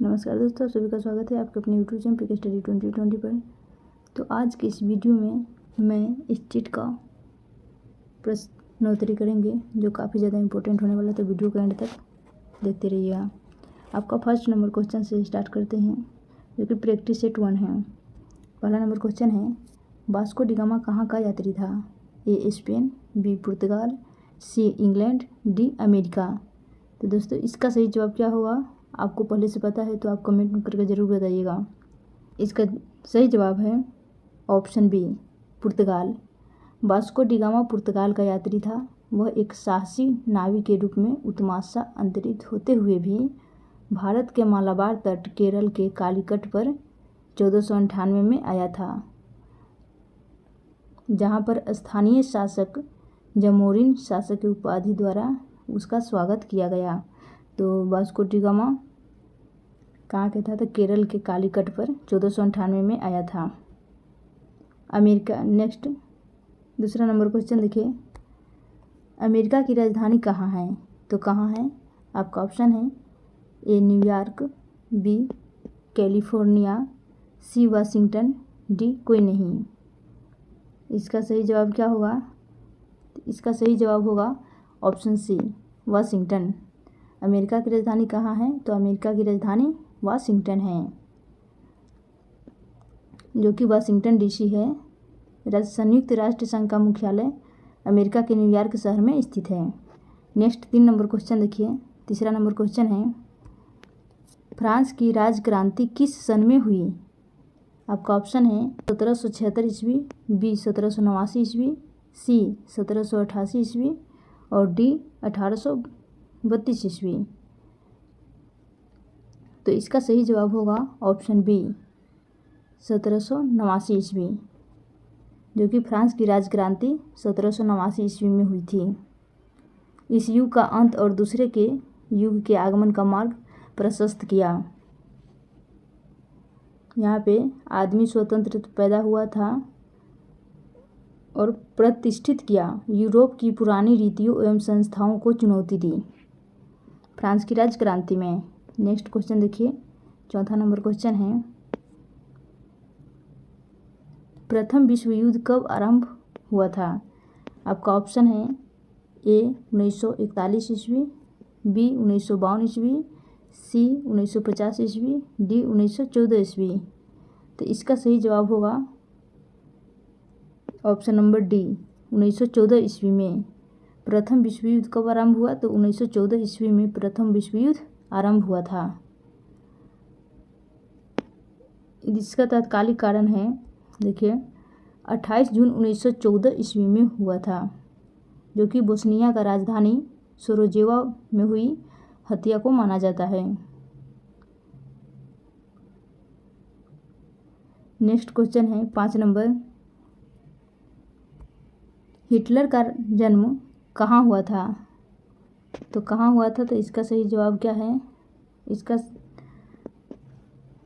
नमस्कार दोस्तों, सभी का स्वागत है आपके अपने यूट्यूब चैनल पीके स्टडी 2020 पर। तो आज की इस वीडियो में मैं इस चीट का प्रश्नोत्तरी करेंगे जो काफ़ी ज़्यादा इंपॉर्टेंट होने वाला है। तो वीडियो को एंड तक देखते रहिएगा। आपका फर्स्ट नंबर क्वेश्चन से स्टार्ट करते हैं जो कि प्रैक्टिस सेट 1 है। पहला नंबर क्वेश्चन है, वास्को डी गामा कहाँ का यात्री था? A Spain, B Portugal, C England, D America. तो दोस्तों इसका सही जवाब क्या होगा आपको पहले से पता है तो आप कमेंट में करके ज़रूर बताइएगा। इसका सही जवाब है ऑप्शन बी, पुर्तगाल। वास्को डी गामा पुर्तगाल का यात्री था। वह एक साहसी नाविक के रूप में उत्तमाशा अंतरित होते हुए भी भारत के मालाबार तट केरल के कालीकट पर 1498 में आया था, जहां पर स्थानीय शासक जमोरिन शासक की उपाधि द्वारा उसका स्वागत किया गया। तो वास्को डी गामा कहाँ के था? तो केरल के कालीकट पर 1498 में आया था। अमेरिका। नेक्स्ट दूसरा नंबर क्वेश्चन देखिए, अमेरिका की राजधानी कहाँ है? तो कहाँ है आपका ऑप्शन है A New York, B California, C Washington, D कोई नहीं। इसका सही जवाब क्या होगा? इसका सही जवाब होगा ऑप्शन सी, वाशिंगटन। अमेरिका की राजधानी कहाँ है? तो अमेरिका की राजधानी वाशिंगटन है, जो कि वाशिंगटन डीसी है। संयुक्त राष्ट्र संघ का मुख्यालय अमेरिका के न्यूयॉर्क शहर में स्थित है। नेक्स्ट 3 नंबर क्वेश्चन देखिए। तीसरा नंबर क्वेश्चन है, फ्रांस की राजक्रांति किस सन में हुई? आपका ऑप्शन है 1776 ईस्वी, बी 1789 ईस्वी, सी 1788 ईस्वी और डी 1832 ईस्वी। तो इसका सही जवाब होगा ऑप्शन बी, 1789 ईस्वी, जो कि फ्रांस की राजक्रांति 1789 ईस्वी में हुई थी। इस युग का अंत और दूसरे के युग के आगमन का मार्ग प्रशस्त किया। यहाँ पे आदमी स्वतंत्र पैदा हुआ था और प्रतिष्ठित किया। यूरोप की पुरानी रीतियों एवं संस्थाओं को चुनौती दी फ्रांस की राजक्रांति में। नेक्स्ट क्वेश्चन देखिए। चौथा नंबर क्वेश्चन है, प्रथम विश्व युद्ध कब आरंभ हुआ था? आपका ऑप्शन है ए 1941 ईस्वी, बी 1952 ईस्वी, सी 1950 ईस्वी, डी 1914 ईस्वी। तो इसका सही जवाब होगा ऑप्शन नंबर डी, 1914 ईस्वी में। प्रथम विश्व युद्ध कब आरंभ हुआ? तो 1914 ईस्वी में प्रथम विश्व युद्ध आरंभ हुआ था। इसका तात्कालिक कारण है देखिए 28 जून 1914 ईस्वी में हुआ था, जो कि बोस्निया का राजधानी सोरोजेवा में हुई हत्या को माना जाता है। नेक्स्ट क्वेश्चन है 5 नंबर, हिटलर का जन्म कहाँ हुआ था? तो कहाँ हुआ था? तो इसका सही जवाब क्या है? इसका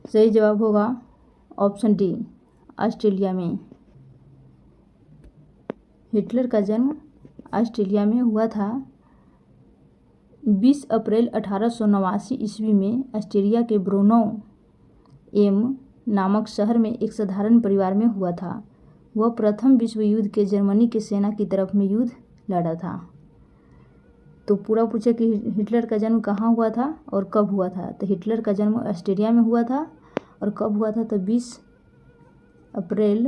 सही जवाब होगा ऑप्शन डी, ऑस्ट्रेलिया में। हिटलर का जन्म ऑस्ट्रेलिया में हुआ था। 20 अप्रैल 1889 ईस्वी में ऑस्ट्रेलिया के ब्रोनो एम नामक शहर में एक साधारण परिवार में हुआ था। वह प्रथम विश्व युद्ध के जर्मनी के सेना की तरफ में युद्ध लड़ा था। तो पूरा पूछे कि हिटलर का जन्म कहाँ हुआ था और कब हुआ था? तो हिटलर का जन्म ऑस्ट्रेलिया में हुआ था और कब हुआ था? तो 20 अप्रैल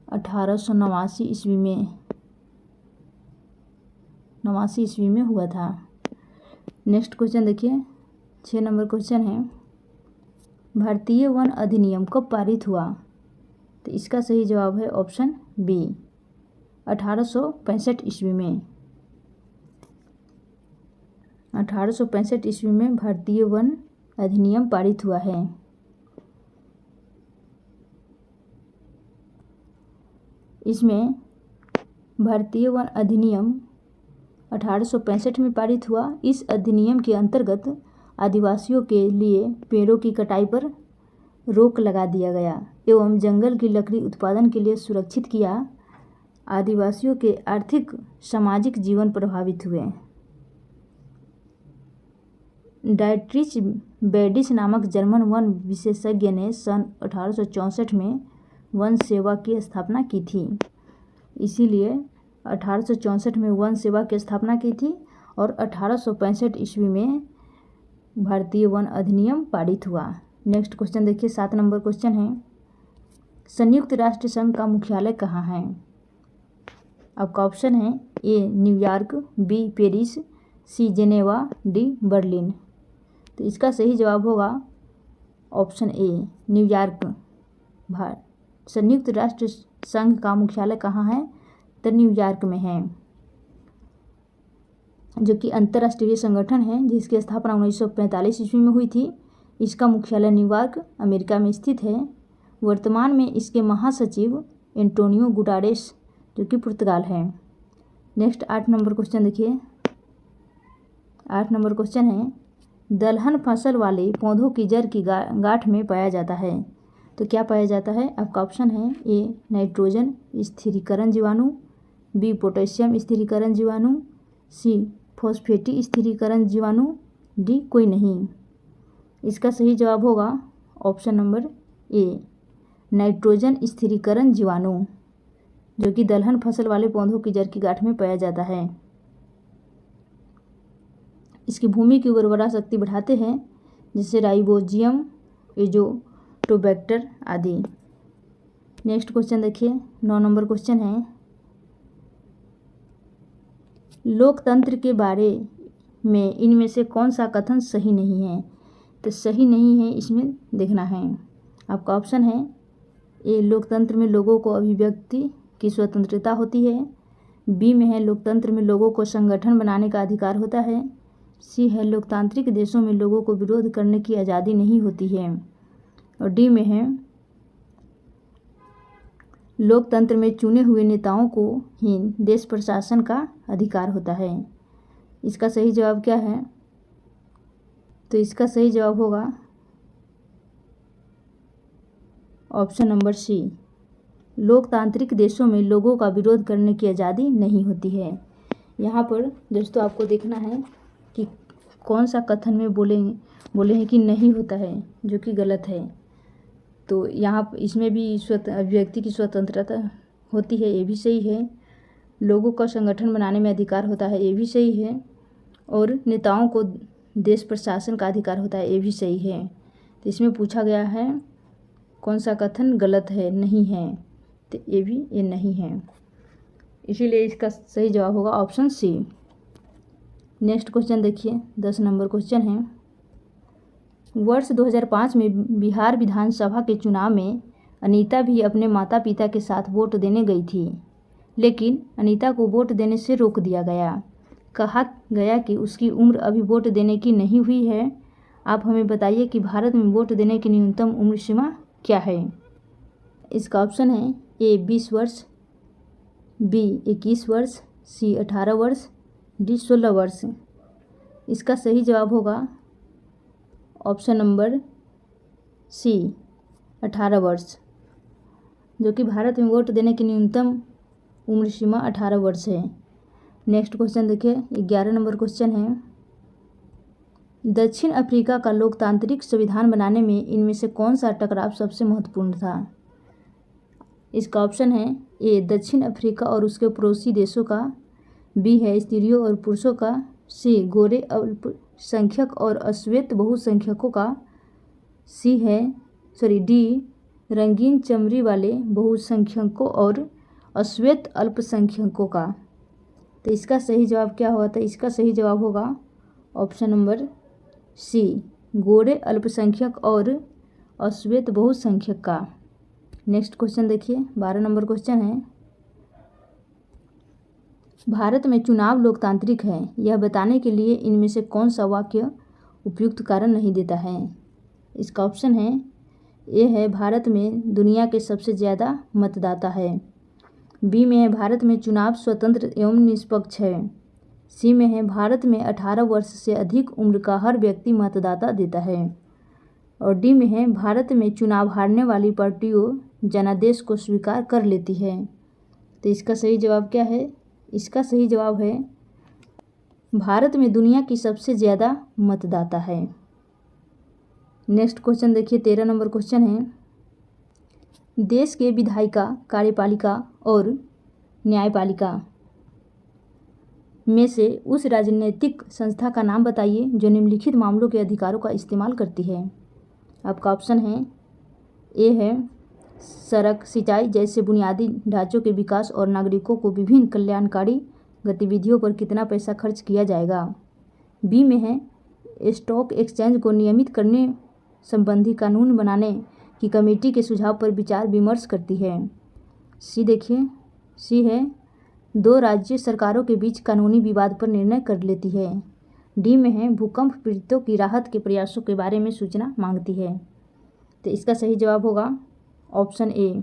1889 ईस्वी में 89 ईस्वी में हुआ था। नेक्स्ट क्वेश्चन देखिए। 6 नंबर क्वेश्चन है, भारतीय वन अधिनियम कब पारित हुआ? तो इसका सही जवाब है ऑप्शन बी, 1865 ईस्वी में। 1865 ईस्वी में भारतीय वन अधिनियम पारित हुआ है। इसमें भारतीय वन अधिनियम 1865 में पारित हुआ। इस अधिनियम के अंतर्गत आदिवासियों के लिए पेड़ों की कटाई पर रोक लगा दिया गया एवं जंगल की लकड़ी उत्पादन के लिए सुरक्षित किया। आदिवासियों के आर्थिक सामाजिक जीवन प्रभावित हुए। डायट्रिच बेडिस नामक जर्मन वन विशेषज्ञ ने सन 1864 में वन सेवा की स्थापना की थी। इसीलिए 1864 में वन सेवा की स्थापना की थी और 1865 ईस्वी में भारतीय वन अधिनियम पारित हुआ। नेक्स्ट क्वेश्चन देखिए, 7 नंबर क्वेश्चन है, संयुक्त राष्ट्र संघ का मुख्यालय कहाँ है? आपका ऑप्शन है A New York, B Paris, C Geneva, D Berlin. तो इसका सही जवाब होगा ऑप्शन ए न्यूयॉर्क। संयुक्त राष्ट्र संघ का मुख्यालय कहाँ है? तो न्यूयॉर्क में है, जो कि अंतर्राष्ट्रीय संगठन है जिसकी स्थापना 1945 ईस्वी में हुई थी। इसका मुख्यालय न्यूयॉर्क अमेरिका में स्थित है। वर्तमान में इसके महासचिव एंटोनियो गुटारेस, जो कि पुर्तगाल है। नेक्स्ट 8 नंबर क्वेश्चन देखिए, 8 नंबर क्वेश्चन है, दलहन फसल वाले पौधों की जड़ की गांठ में पाया जाता है। तो क्या पाया जाता है? आपका ऑप्शन है ए नाइट्रोजन स्थिरीकरण जीवाणु, बी पोटेशियम स्थिरीकरण जीवाणु, सी फॉस्फेटी स्थिरीकरण जीवाणु, डी कोई नहीं। इसका सही जवाब होगा ऑप्शन नंबर ए नाइट्रोजन स्थिरीकरण जीवाणु, जो कि दलहन फसल वाले पौधों की जड़ की गांठ में पाया जाता है। इसकी भूमि की उर्वरा शक्ति बढ़ाते हैं, जैसे राइबोजियम, एजोटोबैक्टर आदि। नेक्स्ट क्वेश्चन देखिए, 9 नंबर क्वेश्चन है, लोकतंत्र के बारे में इनमें से कौन सा कथन सही नहीं है? तो सही नहीं है इसमें देखना है। आपका ऑप्शन है ए लोकतंत्र में लोगों को अभिव्यक्ति की स्वतंत्रता होती है, बी में है लोकतंत्र में लोगों को संगठन बनाने का अधिकार होता है, सी है लोकतांत्रिक देशों में लोगों को विरोध करने की आज़ादी नहीं होती है, और डी में है लोकतंत्र में चुने हुए नेताओं को ही देश प्रशासन का अधिकार होता है। इसका सही जवाब क्या है? तो इसका सही जवाब होगा ऑप्शन नंबर सी, लोकतांत्रिक देशों में लोगों का विरोध करने की आज़ादी नहीं होती है। यहाँ पर दोस्तों आपको देखना है कि कौन सा कथन में बोले हैं कि नहीं होता है, जो कि गलत है। तो यहाँ इसमें भी अभिव्यक्ति की स्वतंत्रता होती है, ये भी सही है। लोगों का संगठन बनाने में अधिकार होता है, ये भी सही है। और नेताओं को देश प्रशासन का अधिकार होता है, ये भी सही है। तो इसमें पूछा गया है कौन सा कथन गलत है, नहीं है, तो ये नहीं है, इसीलिए इसका सही जवाब होगा ऑप्शन सी। नेक्स्ट क्वेश्चन देखिए, 10 नंबर क्वेश्चन है, वर्ष 2005 में बिहार विधानसभा के चुनाव में अनीता भी अपने माता पिता के साथ वोट देने गई थी, लेकिन अनीता को वोट देने से रोक दिया गया। कहा गया कि उसकी उम्र अभी वोट देने की नहीं हुई है। आप हमें बताइए कि भारत में वोट देने की न्यूनतम उम्र सीमा क्या है? इसका ऑप्शन है ए 20 वर्ष, बी 21 वर्ष, सी 18 वर्ष, डी 16 वर्ष। इसका सही जवाब होगा ऑप्शन नंबर सी 18 वर्ष, जो कि भारत में वोट देने की न्यूनतम उम्र सीमा 18 वर्ष है। नेक्स्ट क्वेश्चन देखिए, 11 नंबर क्वेश्चन है, दक्षिण अफ्रीका का लोकतांत्रिक संविधान बनाने में इनमें से कौन सा टकराव सबसे महत्वपूर्ण था? इसका ऑप्शन है ए दक्षिण अफ्रीका और उसके पड़ोसी देशों का, बी है स्त्रियों और पुरुषों का, सी गोरे अल्पसंख्यक और अश्वेत बहुसंख्यकों का, डी रंगीन चमड़ी वाले बहुसंख्यकों और अश्वेत अल्पसंख्यकों का। तो इसका सही जवाब क्या होगा? तो इसका सही जवाब होगा ऑप्शन नंबर सी, गोरे अल्पसंख्यक और अश्वेत बहुसंख्यक का। नेक्स्ट क्वेश्चन देखिए, 12 नंबर क्वेश्चन है, भारत में चुनाव लोकतांत्रिक है, यह बताने के लिए इनमें से कौन सा वाक्य उपयुक्त कारण नहीं देता है? इसका ऑप्शन है ए है भारत में दुनिया के सबसे ज़्यादा मतदाता है, बी में है भारत में चुनाव स्वतंत्र एवं निष्पक्ष है, सी में है भारत में 18 वर्ष से अधिक उम्र का हर व्यक्ति मतदाता देता है, और डी में है भारत में चुनाव हारने वाली पार्टियों जनादेश को स्वीकार कर लेती है। तो इसका सही जवाब क्या है? इसका सही जवाब है भारत में दुनिया की सबसे ज़्यादा मतदाता है। नेक्स्ट क्वेश्चन देखिए, 13 नंबर क्वेश्चन है, देश के विधायिका, कार्यपालिका और न्यायपालिका में से उस राजनीतिक संस्था का नाम बताइए जो निम्नलिखित मामलों के अधिकारों का इस्तेमाल करती है। आपका ऑप्शन है, ए है सड़क, सिंचाई जैसे बुनियादी ढांचों के विकास और नागरिकों को विभिन्न कल्याणकारी गतिविधियों पर कितना पैसा खर्च किया जाएगा। बी में है स्टॉक एक्सचेंज को नियमित करने संबंधी कानून बनाने की कमेटी के सुझाव पर विचार विमर्श करती है। सी देखिए, सी है दो राज्य सरकारों के बीच कानूनी विवाद पर निर्णय कर लेती है। डी में है भूकंप पीड़ितों की राहत के प्रयासों के बारे में सूचना मांगती है। तो इसका सही जवाब होगा ऑप्शन ए,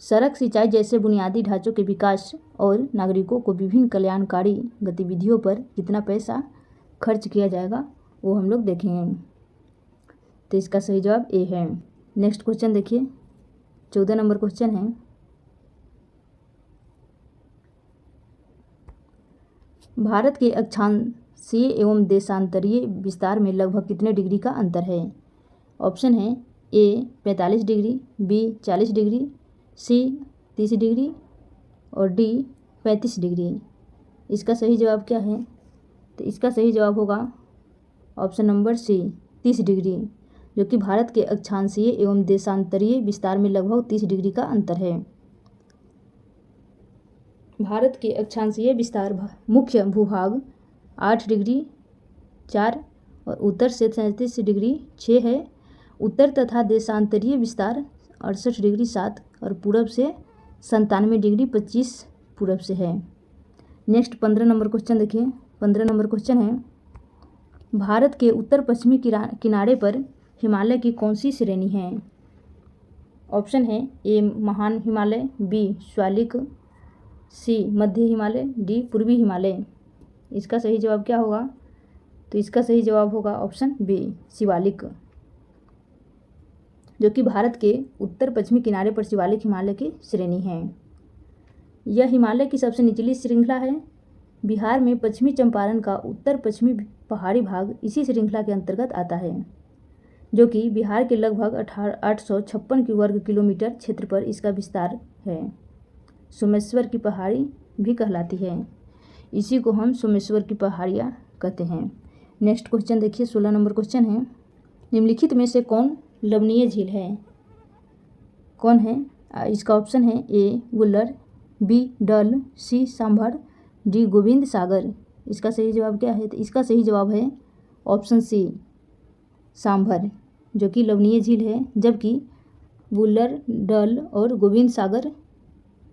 सड़क, सिंचाई जैसे बुनियादी ढांचों के विकास और नागरिकों को विभिन्न कल्याणकारी गतिविधियों पर कितना पैसा खर्च किया जाएगा वो हम लोग देखेंगे। तो इसका सही जवाब ए है। नेक्स्ट क्वेश्चन देखिए, 14 नंबर क्वेश्चन है, भारत के अक्षांशीय एवं देशांतरीय विस्तार में लगभग कितने डिग्री का अंतर है। ऑप्शन है, A 45 degree, B 40 degree, C 30 degree और डी 35 डिग्री। इसका सही जवाब क्या है। तो इसका सही जवाब होगा ऑप्शन नंबर सी 30 डिग्री, जो कि भारत के अक्षांशीय एवं देशांतरीय विस्तार में लगभग 30 डिग्री का अंतर है। भारत के अक्षांशीय विस्तार मुख्य भूभाग 8 डिग्री 4 और उत्तर से 37 डिग्री 6 है। उत्तर तथा देशांतरीय विस्तार 68 डिग्री 7 और पूरब से 97 डिग्री 25 पूरब से है। नेक्स्ट 15 नंबर क्वेश्चन देखिए, 15 नंबर क्वेश्चन है, भारत के उत्तर पश्चिमी किनारे पर हिमालय की कौन सी श्रेणी है। ऑप्शन है, ए महान हिमालय, बी शिवालिक, सी मध्य हिमालय, डी पूर्वी हिमालय। इसका सही जवाब क्या होगा। तो इसका सही जवाब होगा ऑप्शन बी शिवालिक, जो कि भारत के उत्तर पश्चिमी किनारे पर शिवालिक हिमालय की श्रेणी है। यह हिमालय की सबसे निचली श्रृंखला है। बिहार में पश्चिमी चंपारण का उत्तर पश्चिमी पहाड़ी भाग इसी श्रृंखला के अंतर्गत आता है, जो कि बिहार के लगभग 856 वर्ग किलोमीटर क्षेत्र पर इसका विस्तार है। सोमेश्वर की पहाड़ी भी कहलाती है, इसी को हम सोमेश्वर की पहाड़ियाँ कहते हैं। नेक्स्ट क्वेश्चन देखिए, 16 नंबर क्वेश्चन है, निम्नलिखित में से कौन लवणीय झील है। कौन है। इसका ऑप्शन है, ए वुलर, बी डल, सी सांभर, डी गोविंद सागर। इसका सही जवाब क्या है। तो इसका सही जवाब है ऑप्शन सी सांभर, जो कि लवणीय झील है, जबकि वुलर, डल और गोविंद सागर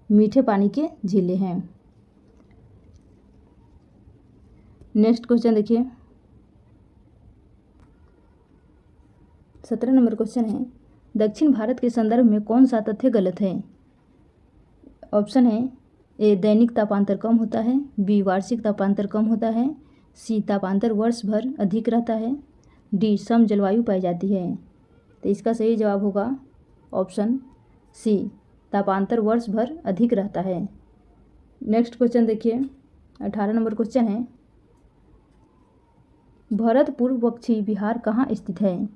मीठे पानी के झीलें हैं। नेक्स्ट क्वेश्चन देखिए, 17 नंबर क्वेश्चन है, दक्षिण भारत के संदर्भ में कौन सा तथ्य गलत है। ऑप्शन है, ए दैनिक तापांतर कम होता है, बी वार्षिक तापांतर कम होता है, सी तापांतर वर्ष भर अधिक रहता है, डी सम जलवायु पाई जाती है। तो इसका सही जवाब होगा ऑप्शन सी तापांतर वर्ष भर अधिक रहता है। नेक्स्ट क्वेश्चन देखिए, 18 नंबर क्वेश्चन है, भरतपुर पक्षी विहार कहाँ स्थित है।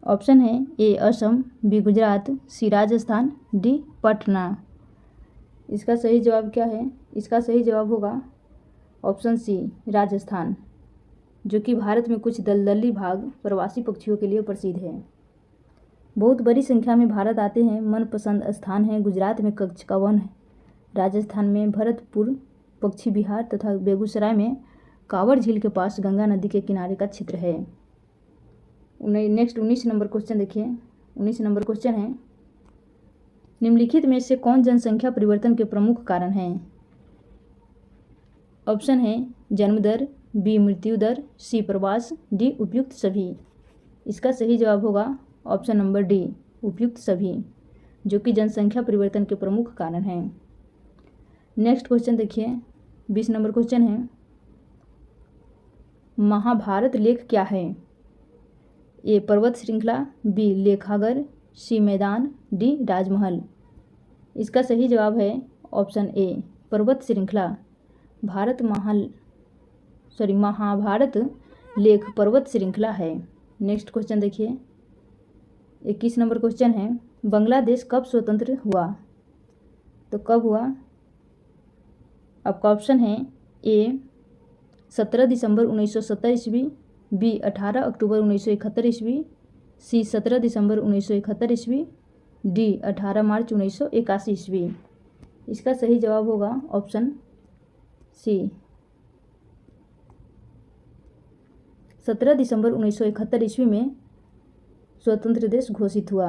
ऑप्शन है, ए असम, बी गुजरात, सी राजस्थान, डी पटना। इसका सही जवाब क्या है। इसका सही जवाब होगा ऑप्शन सी राजस्थान, जो कि भारत में कुछ दलदली भाग प्रवासी पक्षियों के लिए प्रसिद्ध है। बहुत बड़ी संख्या में भारत आते हैं। मनपसंद स्थान है गुजरात में कच्छ का वन है, राजस्थान में भरतपुर पक्षी विहार तथा बेगूसराय में कांवड़ झील के पास गंगा नदी के किनारे का क्षेत्र है। नेक्स्ट 19 नंबर क्वेश्चन देखिए, 19 नंबर क्वेश्चन है, निम्नलिखित में से कौन जनसंख्या परिवर्तन के प्रमुख कारण हैं। ऑप्शन है, जन्म दर, बी मृत्यु दर, सी प्रवास, डी उपयुक्त सभी। इसका सही जवाब होगा ऑप्शन नंबर डी उपयुक्त सभी, जो कि जनसंख्या परिवर्तन के प्रमुख कारण हैं। नेक्स्ट क्वेश्चन देखिए, 20 नंबर क्वेश्चन है, महाभारत लेख क्या है। ए पर्वत श्रृंखला, बी लेखागर, सी मैदान, डी राजमहल। इसका सही जवाब है ऑप्शन ए पर्वत श्रृंखला महाभारत लेख पर्वत श्रृंखला है। नेक्स्ट क्वेश्चन देखिए, 21 नंबर क्वेश्चन है, बांग्लादेश कब स्वतंत्र हुआ? तो कब हुआ? आपका ऑप्शन है ए 17 दिसंबर 1970 ईस्वी, बी 18 अक्टूबर 1971 ईस्वी, सी 17 दिसंबर 1971 ईस्वी, डी 18 मार्च 1981 ईस्वी। इसका सही जवाब होगा ऑप्शन सी 17 दिसंबर 1971 ईस्वी में स्वतंत्र देश घोषित हुआ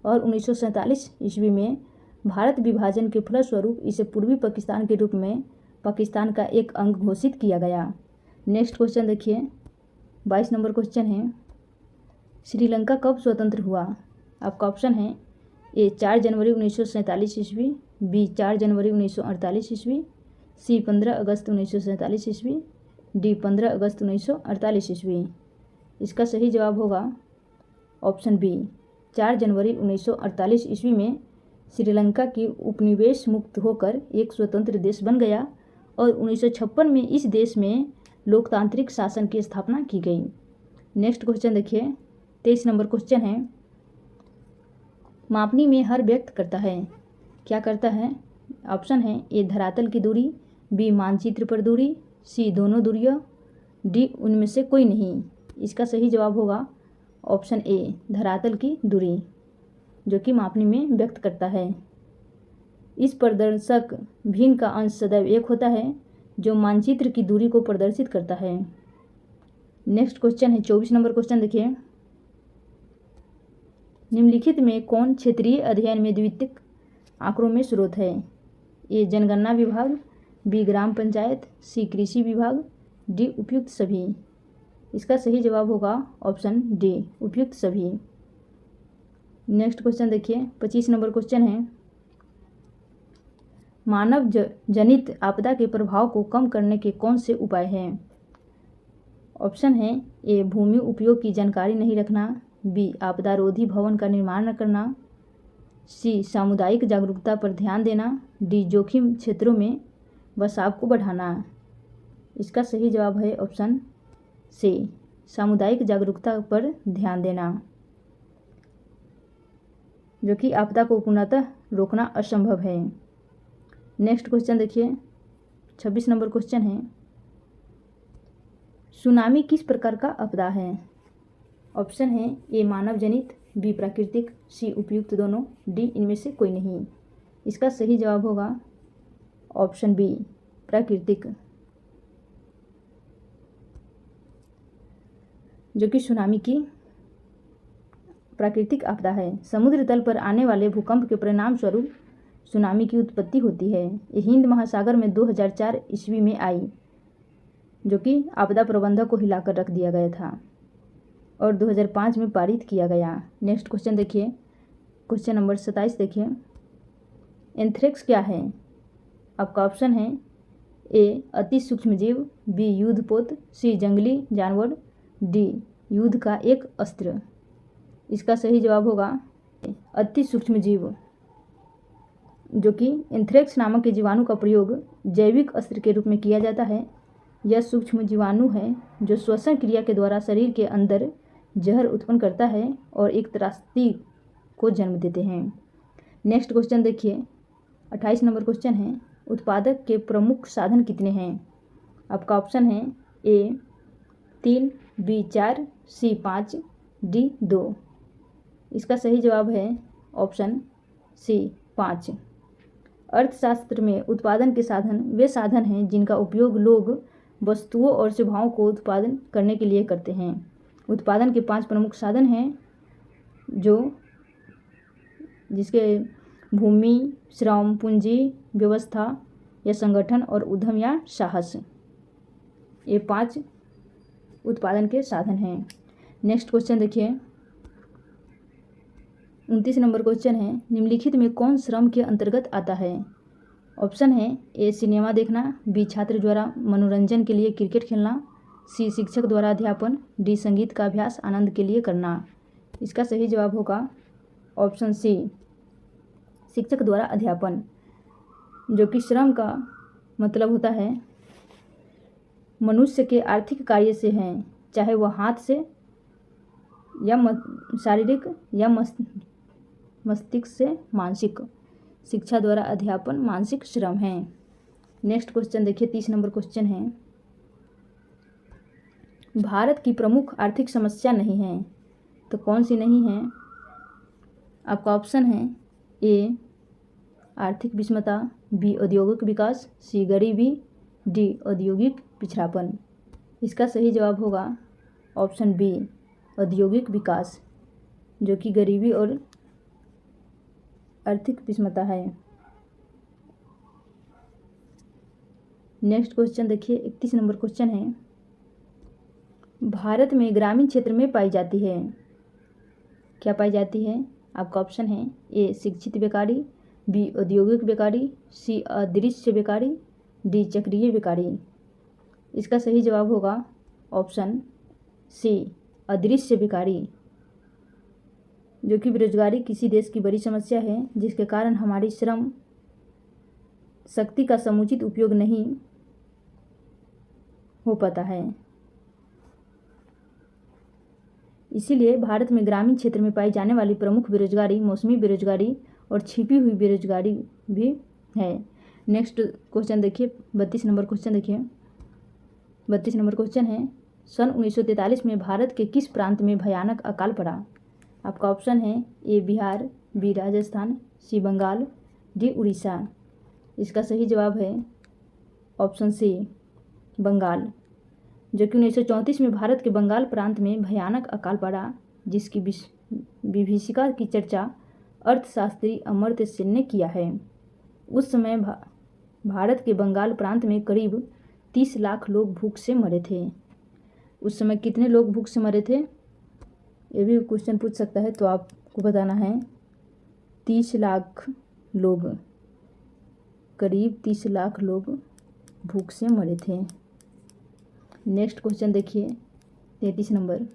और 1947 ईस्वी में भारत विभाजन के फलस्वरूप इसे पूर्वी पाकिस्तान के रूप में पाकिस्तान का एक अंग घोषित किया गया। नेक्स्ट क्वेश्चन देखिए, 22 नंबर क्वेश्चन है, श्रीलंका कब स्वतंत्र हुआ? आपका ऑप्शन है ए 4 जनवरी 1947 ईस्वी, बी 4 जनवरी 1948 ईस्वी, सी 15 अगस्त 1947 ईस्वी, डी 15 अगस्त 1948 ईस्वी। इसका सही जवाब होगा ऑप्शन बी 4 जनवरी 1948 ईस्वी में श्रीलंका की उपनिवेश मुक्त होकर एक स्वतंत्र देश बन गया और 1956 में इस देश में लोकतांत्रिक शासन की स्थापना की गई। नेक्स्ट क्वेश्चन देखिए, 23 नंबर क्वेश्चन है, मापनी में हर व्यक्त करता है, क्या करता है? ऑप्शन है ए धरातल की दूरी, बी मानचित्र पर दूरी, सी दोनों दूरियां, डी उनमें से कोई नहीं। इसका सही जवाब होगा ऑप्शन ए धरातल की दूरी, जो कि मापनी में व्यक्त करता है। इस प्रदर्शक भिन्न का अंश सदैव एक होता है जो मानचित्र की दूरी को प्रदर्शित करता है। नेक्स्ट क्वेश्चन है 24 नंबर क्वेश्चन देखिए, निम्नलिखित में कौन क्षेत्रीय अध्ययन में द्वितीयक आंकड़ों में स्रोत है? ए जनगणना विभाग, बी ग्राम पंचायत, सी कृषि विभाग, डी उपयुक्त सभी। इसका सही जवाब होगा ऑप्शन डी उपयुक्त सभी। नेक्स्ट क्वेश्चन देखिए, 25 नंबर क्वेश्चन है, मानव जनित आपदा के प्रभाव को कम करने के कौन से उपाय हैं? ऑप्शन है ए भूमि उपयोग की जानकारी नहीं रखना, बी आपदा रोधी भवन का निर्माण न करना, सी सामुदायिक जागरूकता पर ध्यान देना, डी जोखिम क्षेत्रों में बसाव को बढ़ाना। इसका सही जवाब है ऑप्शन सी सामुदायिक जागरूकता पर ध्यान देना, जो कि आपदा को पूर्णतः रोकना असंभव है। नेक्स्ट क्वेश्चन देखिए, 26 नंबर क्वेश्चन है, सुनामी किस प्रकार का आपदा है? ऑप्शन है ए मानव जनित, बी प्राकृतिक, सी उपयुक्त दोनों, डी इनमें से कोई नहीं। इसका सही जवाब होगा ऑप्शन बी प्राकृतिक, जो कि सुनामी की प्राकृतिक आपदा है। समुद्र तल पर आने वाले भूकंप के परिणाम स्वरूप सुनामी की उत्पत्ति होती है। ये हिंद महासागर में 2004 ईस्वी में आई, जो कि आपदा प्रबंधक को हिलाकर रख दिया गया था और 2005 में पारित किया गया। नेक्स्ट क्वेश्चन देखिए, क्वेश्चन नंबर 27 देखिए, एंथ्रेक्स क्या है? आपका ऑप्शन है ए अति सूक्ष्म जीव, बी युद्धपोत, सी जंगली जानवर, डी युद्ध का एक अस्त्र। इसका सही जवाब होगा अति सूक्ष्म जीव, जो कि एंथ्रेक्स नामक के जीवाणु का प्रयोग जैविक अस्त्र के रूप में किया जाता है। यह सूक्ष्म जीवाणु है जो श्वसन क्रिया के द्वारा शरीर के अंदर जहर उत्पन्न करता है और एक त्रासदी को जन्म देते हैं। नेक्स्ट क्वेश्चन देखिए, 28 नंबर क्वेश्चन है, उत्पादक के प्रमुख साधन कितने हैं? आपका ऑप्शन है ए 3, बी 4, सी 5, डी 2। इसका सही जवाब है ऑप्शन सी 5। अर्थशास्त्र में उत्पादन के साधन वे साधन हैं जिनका उपयोग लोग वस्तुओं और सेवाओं को उत्पादन करने के लिए करते हैं। उत्पादन के 5 प्रमुख साधन हैं जिसके भूमि, श्रम, पूंजी, व्यवस्था या संगठन और उद्यम या साहस। ये 5 उत्पादन के साधन हैं। नेक्स्ट क्वेश्चन देखिए, 29 नंबर क्वेश्चन है, निम्नलिखित में कौन श्रम के अंतर्गत आता है? ऑप्शन है ए सिनेमा देखना, बी छात्र द्वारा मनोरंजन के लिए क्रिकेट खेलना, सी शिक्षक द्वारा अध्यापन, डी संगीत का अभ्यास आनंद के लिए करना। इसका सही जवाब होगा ऑप्शन सी शिक्षक द्वारा अध्यापन, जो कि श्रम का मतलब होता है मनुष्य के आर्थिक कार्य से हैं, चाहे वह हाथ से या शारीरिक या मस्तिष्क से मानसिक। शिक्षा द्वारा अध्यापन मानसिक श्रम है। नेक्स्ट क्वेश्चन देखिए, 30 नंबर क्वेश्चन है, भारत की प्रमुख आर्थिक समस्या नहीं है, तो कौन सी नहीं है? आपका ऑप्शन है ए आर्थिक विषमता, बी औद्योगिक विकास, सी गरीबी, डी औद्योगिक पिछड़ापन। इसका सही जवाब होगा ऑप्शन बी औद्योगिक विकास, जो कि गरीबी और आर्थिक विषमता है। नेक्स्ट क्वेश्चन देखिए, 31 नंबर क्वेश्चन है, भारत में ग्रामीण क्षेत्र में पाई जाती है, क्या पाई जाती है? आपका ऑप्शन है ए शिक्षित बेकारी, बी औद्योगिक बेकारी, सी अदृश्य बेकारी, डी चक्रीय बेकारी। इसका सही जवाब होगा ऑप्शन सी अदृश्य बेकारी, जो कि बेरोजगारी किसी देश की बड़ी समस्या है, जिसके कारण हमारी श्रम शक्ति का समुचित उपयोग नहीं हो पाता है। इसीलिए भारत में ग्रामीण क्षेत्र में पाई जाने वाली प्रमुख बेरोजगारी मौसमी बेरोजगारी और छिपी हुई बेरोजगारी भी है। नेक्स्ट क्वेश्चन देखिए, 32 नंबर क्वेश्चन देखिए, 32 नंबर क्वेश्चन है, सन 1943 में भारत के किस प्रांत में भयानक अकाल पड़ा? आपका ऑप्शन है ए बिहार, बी राजस्थान, सी बंगाल, डी उड़ीसा। इसका सही जवाब है ऑप्शन सी बंगाल, जो कि 1934 में भारत के बंगाल प्रांत में भयानक अकाल पड़ा, जिसकी विभीषिका की चर्चा अर्थशास्त्री अमर्त्य सेन ने किया है। उस समय भारत के बंगाल प्रांत में करीब 30 लाख लोग भूख से मरे थे। उस समय कितने लोग भूख से मरे थे, ये भी क्वेश्चन पूछ सकता है, तो आपको बताना है 30 लाख लोग, करीब 30 लाख लोग भूख से मरे थे। नेक्स्ट क्वेश्चन देखिए, 33 नंबर,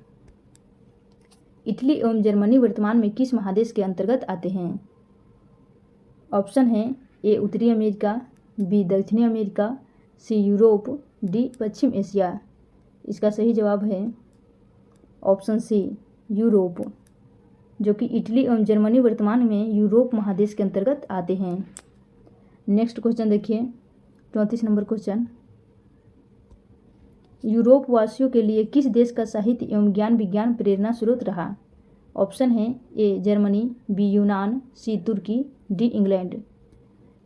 इटली एवं जर्मनी वर्तमान में किस महादेश के अंतर्गत आते हैं? ऑप्शन है ए उत्तरी अमेरिका, बी दक्षिणी अमेरिका, सी यूरोप, डी पश्चिम एशिया। इसका सही जवाब है ऑप्शन सी यूरोप, जो कि इटली एवं जर्मनी वर्तमान में यूरोप महादेश के अंतर्गत आते हैं। नेक्स्ट क्वेश्चन देखिए, 34 नंबर क्वेश्चन, यूरोप वासियों के लिए किस देश का साहित्य एवं ज्ञान विज्ञान प्रेरणा स्रोत रहा? ऑप्शन है ए जर्मनी, बी यूनान, सी तुर्की, डी इंग्लैंड।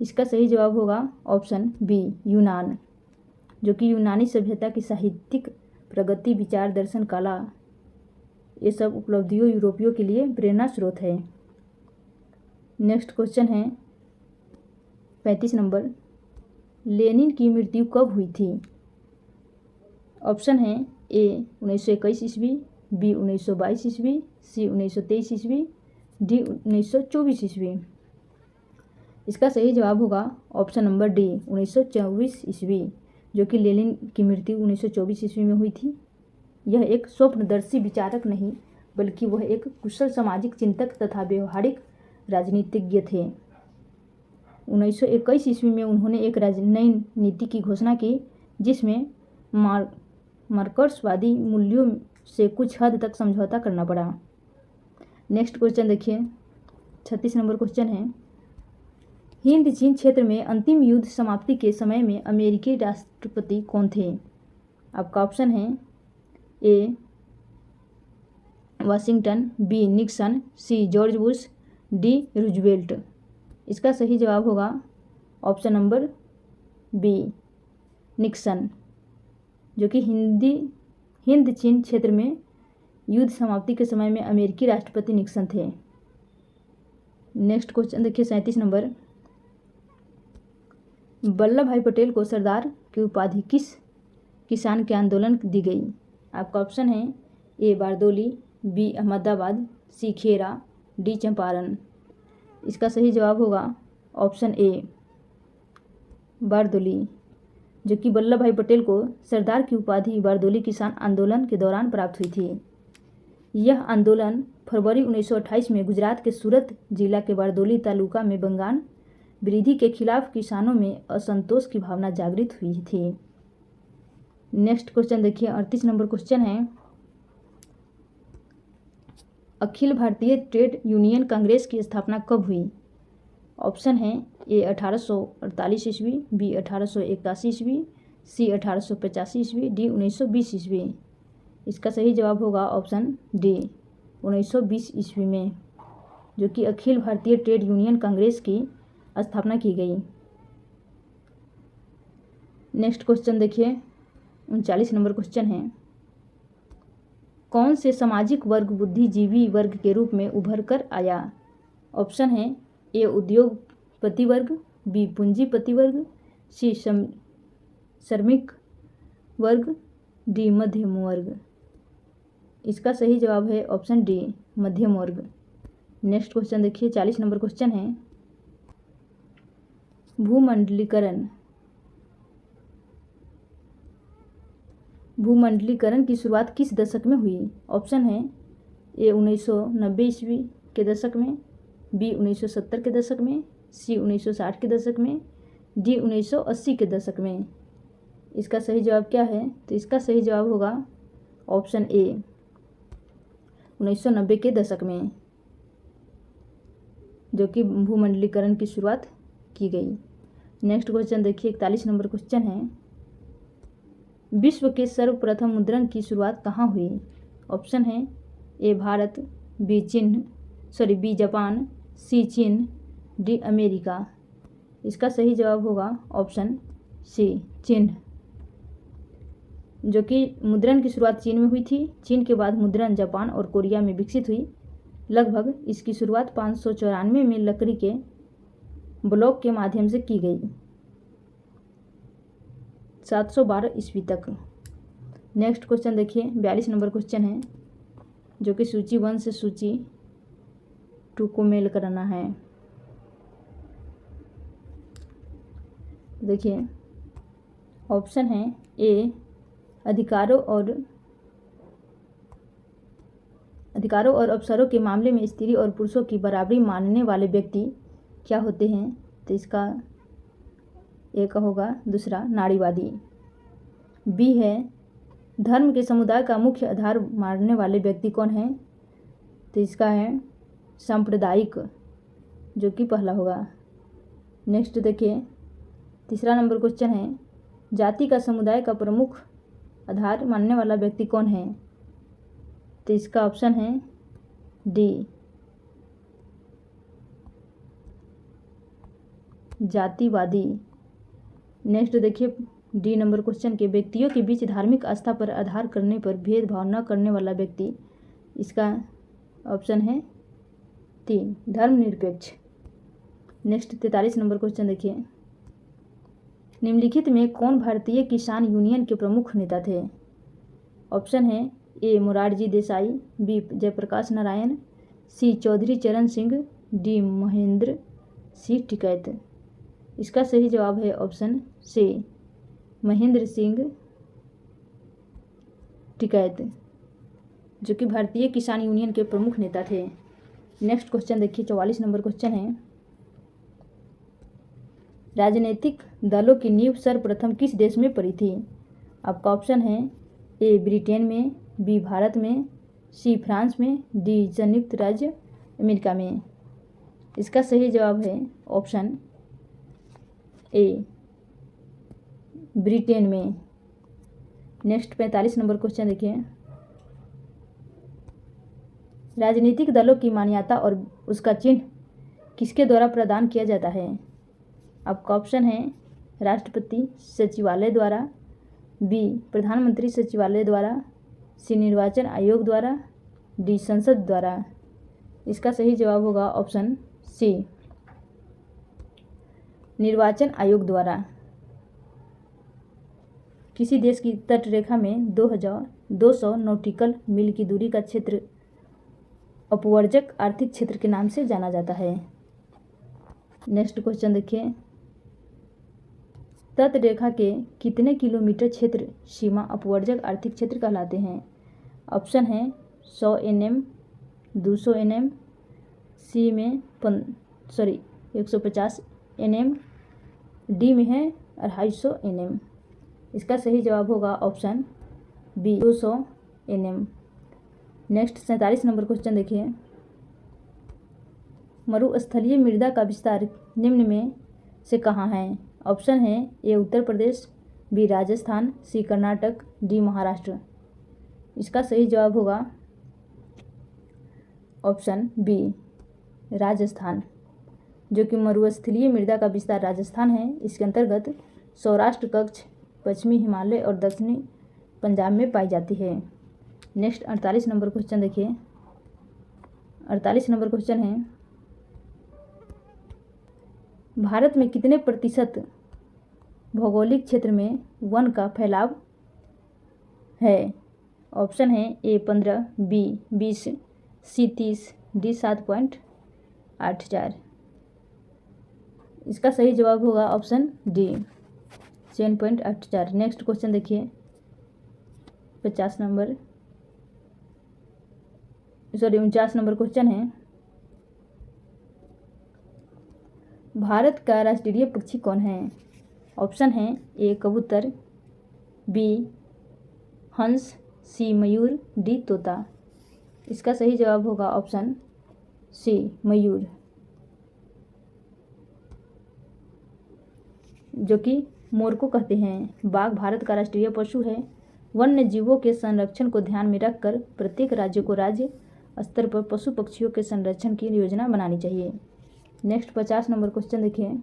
इसका सही जवाब होगा ऑप्शन बी यूनान, जो कि यूनानी सभ्यता की साहित्यिक प्रगति, विचार, दर्शन, कला, ये सब उपलब्धियों यूरोपियों के लिए प्रेरणा स्रोत है। नेक्स्ट क्वेश्चन है 35 नंबर, लेनिन की मृत्यु कब हुई थी? ऑप्शन है ए 1921 ईस्वी, बी 1922 ईस्वी, सी 1923 ईस्वी, डी 1924 ईस्वी। इसका सही जवाब होगा ऑप्शन नंबर डी 1924 ईस्वी, जो कि लेनिन की मृत्यु 1924 ईस्वी में हुई थी। यह एक स्वप्नदर्शी विचारक नहीं, बल्कि वह एक कुशल सामाजिक चिंतक तथा व्यवहारिक राजनीतिज्ञ थे। 1921 ईस्वी में उन्होंने एक नई नीति की घोषणा की, जिसमें मार्क्सवादी मूल्यों से कुछ हद तक समझौता करना पड़ा। नेक्स्ट क्वेश्चन देखिए, 36 नंबर क्वेश्चन है, हिंद चीन क्षेत्र में अंतिम युद्ध समाप्ति के समय में अमेरिकी राष्ट्रपति कौन थे? आपका ऑप्शन है ए Washington, B Nixon, C George Bush, D Roosevelt. इसका सही जवाब होगा ऑप्शन नंबर बी निक्सन, जो कि हिंद चीन क्षेत्र में युद्ध समाप्ति के समय में अमेरिकी राष्ट्रपति निक्सन थे। नेक्स्ट क्वेश्चन देखिए, 37 नंबर, वल्लभ भाई पटेल को सरदार की उपाधि किस किसान के आंदोलन दी गई? आपका ऑप्शन है ए बारदोली, बी अहमदाबाद, सी खेरा, डी चंपारण। इसका सही जवाब होगा ऑप्शन ए बारदोली, जो कि वल्लभ भाई पटेल को सरदार की उपाधि बारदोली किसान आंदोलन के दौरान प्राप्त हुई थी। यह आंदोलन फरवरी 1928 में गुजरात के सूरत जिला के बारदोली तालुका में बंगाल वृद्धि के खिलाफ किसानों में असंतोष की भावना जागृत हुई थी। नेक्स्ट क्वेश्चन देखिए, 38 नंबर क्वेश्चन है, अखिल भारतीय ट्रेड यूनियन कांग्रेस की स्थापना कब हुई? ऑप्शन है ए 1848 ईस्वी, बी 1881 ईस्वी, सी 1885 ईस्वी, डी 1920 ईस्वी। इसका सही जवाब होगा ऑप्शन डी 1920 ईस्वी में, जो कि अखिल भारतीय ट्रेड यूनियन कांग्रेस की स्थापना की गई। नेक्स्ट क्वेश्चन देखिए, 39 नंबर क्वेश्चन है, कौन से सामाजिक वर्ग बुद्धिजीवी वर्ग के रूप में उभर कर आया? ऑप्शन है ए उद्योगपति वर्ग, बी पूंजीपति वर्ग, सी श्रमिक वर्ग, डी मध्यम वर्ग। इसका सही जवाब है ऑप्शन डी मध्यम वर्ग। नेक्स्ट क्वेश्चन देखिए, 40 नंबर क्वेश्चन है, भूमंडलीकरण की शुरुआत किस दशक में हुई? ऑप्शन है ए 1990 ईस्वी के दशक में, बी 1970 के दशक में, सी 1960 के दशक में, डी 1980 के दशक में। इसका सही जवाब क्या है? तो इसका सही जवाब होगा ऑप्शन ए 1990 के दशक में, जो कि भूमंडलीकरण की शुरुआत की गई। नेक्स्ट क्वेश्चन देखिए, 41 नंबर क्वेश्चन है, विश्व के सर्वप्रथम मुद्रण की शुरुआत कहाँ हुई? ऑप्शन है ए भारत, बी जापान, सी चीन, डी अमेरिका। इसका सही जवाब होगा ऑप्शन सी चीन, जो कि मुद्रण की शुरुआत चीन में हुई थी। चीन के बाद मुद्रण जापान और कोरिया में विकसित हुई। लगभग इसकी शुरुआत 594 में लकड़ी के ब्लॉक के माध्यम से की गई, 712 ईस्वी तक। नेक्स्ट क्वेश्चन देखिए, 42 नंबर क्वेश्चन है, जो कि सूची 1 से सूची 2 को मेल कराना है। देखिए ऑप्शन है ए अधिकारों और अवसरों के मामले में स्त्री और पुरुषों की बराबरी मानने वाले व्यक्ति क्या होते हैं? तो इसका एक होगा दूसरा नारीवादी। बी है धर्म के समुदाय का मुख्य आधार मानने वाले व्यक्ति कौन है? तो इसका है सांप्रदायिक, जो कि पहला होगा। नेक्स्ट देखिए, तीसरा नंबर क्वेश्चन है, जाति का समुदाय का प्रमुख आधार मानने वाला व्यक्ति कौन है? तो इसका ऑप्शन है डी जातिवादी। नेक्स्ट देखिए, डी नंबर क्वेश्चन के, व्यक्तियों के बीच धार्मिक आस्था पर आधार करने पर भेदभाव न करने वाला व्यक्ति। इसका ऑप्शन है 3 धर्मनिरपेक्ष। नेक्स्ट 43 नंबर क्वेश्चन देखिए, निम्नलिखित में कौन भारतीय किसान यूनियन के प्रमुख नेता थे? ऑप्शन है ए मोरारजी देसाई, बी जयप्रकाश नारायण, सी चौधरी चरण सिंह, डी महेंद्र सिंह टिकैत। इसका सही जवाब है ऑप्शन सी महेंद्र सिंह टिकैत, जो कि भारतीय किसान यूनियन के प्रमुख नेता थे। नेक्स्ट क्वेश्चन देखिए, 44 नंबर क्वेश्चन है, राजनीतिक दलों की नींव सर्वप्रथम किस देश में पड़ी थी? आपका ऑप्शन है ए ब्रिटेन में, बी भारत में, सी फ्रांस में, डी संयुक्त राज्य अमेरिका में। इसका सही जवाब है ऑप्शन ए ब्रिटेन में। नेक्स्ट 45 नंबर क्वेश्चन देखिए, राजनीतिक दलों की मान्यता और उसका चिन्ह किसके द्वारा प्रदान किया जाता है? आपका ऑप्शन है राष्ट्रपति सचिवालय द्वारा, बी प्रधानमंत्री सचिवालय द्वारा, सी निर्वाचन आयोग द्वारा, डी संसद द्वारा। इसका सही जवाब होगा ऑप्शन सी निर्वाचन आयोग द्वारा। किसी देश की तटरेखा में 2200 नॉटिकल मील की दूरी का क्षेत्र अपवर्जक आर्थिक क्षेत्र के नाम से जाना जाता है। नेक्स्ट क्वेश्चन देखिए, तटरेखा के कितने किलोमीटर क्षेत्र सीमा अपवर्जक आर्थिक क्षेत्र कहलाते हैं? ऑप्शन है 100 NM, 200 NM, सी में 150 nm, डी में है 250 nm। इसका सही जवाब होगा option B 200 nm। Next 47 number question देखिए, मरुस्थलीय मृदा का विस्तार निम्न में से कहाँ है? ऑप्शन है ए उत्तर प्रदेश, बी राजस्थान, सी कर्नाटक, डी महाराष्ट्र। इसका सही जवाब होगा ऑप्शन बी राजस्थान, जो कि मरुस्थलीय मृदा का विस्तार राजस्थान है। इसके अंतर्गत सौराष्ट्र कच्छ, पश्चिमी हिमालय और दक्षिणी पंजाब में पाई जाती है। नेक्स्ट 48 नंबर क्वेश्चन देखिए, 48 नंबर क्वेश्चन है, भारत में कितने प्रतिशत भौगोलिक क्षेत्र में वन का फैलाव है? ऑप्शन है ए 15, बी 20, सी 30, डी 7.84। इसका सही जवाब होगा ऑप्शन डी 7.84। नेक्स्ट क्वेश्चन देखिए 49 नंबर क्वेश्चन है, भारत का राष्ट्रीय पक्षी कौन है? ऑप्शन है ए कबूतर, बी हंस, सी मयूर, डी तोता। इसका सही जवाब होगा ऑप्शन सी मयूर, जो कि मोर को कहते हैं। बाघ भारत का राष्ट्रीय पशु है। वन्य जीवों के संरक्षण को ध्यान में रखकर प्रत्येक राज्य को राज्य स्तर पर पशु पक्षियों के संरक्षण की योजना बनानी चाहिए। नेक्स्ट 50 नंबर क्वेश्चन देखिए,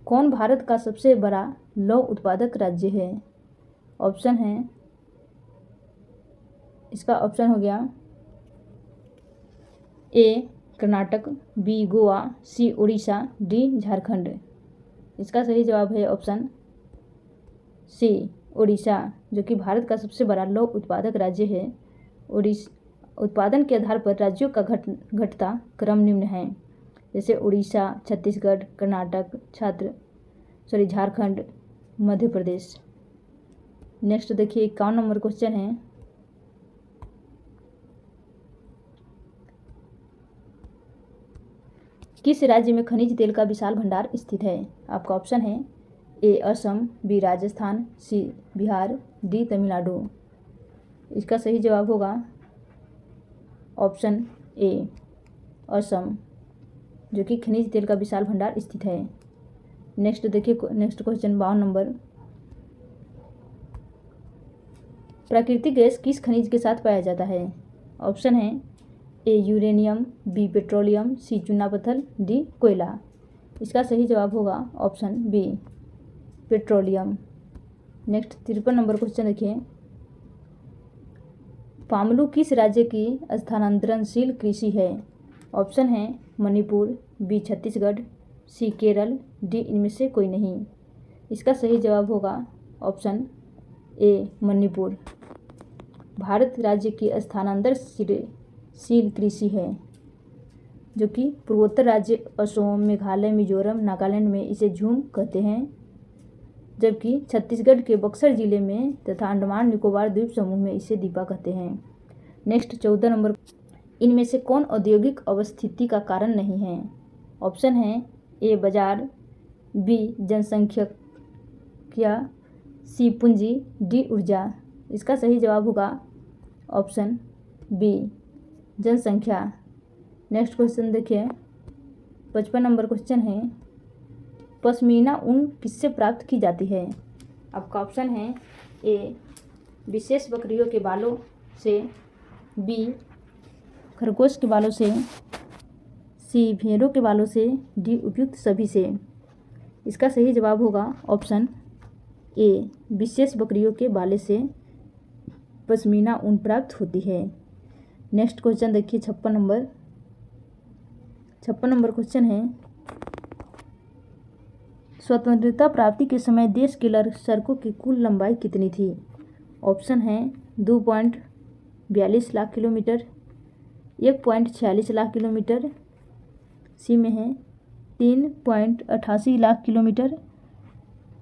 कौन भारत का सबसे बड़ा लौह उत्पादक राज्य है? ऑप्शन है, इसका ऑप्शन हो गया ए कर्नाटक, बी गोवा, सी उड़ीसा, डी झारखंड। इसका सही जवाब है ऑप्शन सी उड़ीसा, जो कि भारत का सबसे बड़ा लौह उत्पादक राज्य है। उत्पादन के आधार पर राज्यों का घटता क्रम निम्न है, जैसे उड़ीसा, छत्तीसगढ़, कर्नाटक, झारखंड, मध्य प्रदेश। नेक्स्ट देखिए 51 नंबर क्वेश्चन है, किस राज्य में खनिज तेल का विशाल भंडार स्थित है? आपका ऑप्शन है ए असम, बी राजस्थान, सी बिहार, डी तमिलनाडु। इसका सही जवाब होगा ऑप्शन ए असम, जो कि खनिज तेल का विशाल भंडार स्थित है। नेक्स्ट देखिए नेक्स्ट क्वेश्चन 52 नंबर, प्राकृतिक गैस किस खनिज के साथ पाया जाता है? ऑप्शन है A uranium, B petroleum, C चूना पत्थर, डी कोयला। इसका सही जवाब होगा option B petroleum. Next 53 number question देखिए, पामलू किस राज्य की स्थानांतरणशील कृषि है? ऑप्शन है मणिपुर, बी छत्तीसगढ़, सी केरल, डी इनमें से कोई नहीं। इसका सही जवाब होगा ऑप्शन ए मणिपुर, भारत राज्य की स्थानांतरणशील कृषि है, जो कि पूर्वोत्तर राज्य असम, मेघालय, मिजोरम, नागालैंड में इसे झूम कहते हैं, जबकि छत्तीसगढ़ के बक्सर जिले में तथा अंडमान निकोबार द्वीप समूह में इसे दीपा कहते हैं। नेक्स्ट 14 नंबर, इनमें से कौन औद्योगिक अवस्थिति का कारण नहीं है? ऑप्शन है ए बाजार, बी जनसंख्या, सी पूंजी, डी ऊर्जा। इसका सही जवाब होगा ऑप्शन बी जनसंख्या। नेक्स्ट क्वेश्चन देखिए 55 नंबर क्वेश्चन है, पश्मीना ऊन किससे प्राप्त की जाती है? आपका ऑप्शन है ए विशेष बकरियों के बालों से, बी खरगोश के बालों से, सी भेड़ों के बालों से, डी उपयुक्त सभी से। इसका सही जवाब होगा ऑप्शन ए विशेष बकरियों के बाले से पश्मीना ऊन प्राप्त होती है। नेक्स्ट क्वेश्चन देखिए 56 नंबर क्वेश्चन है, स्वतंत्रता प्राप्ति के समय देश की सड़कों की कुल लंबाई कितनी थी? ऑप्शन है 2.42 लाख किलोमीटर, 1.46 लाख किलोमीटर, सी में है 3.88 लाख किलोमीटर,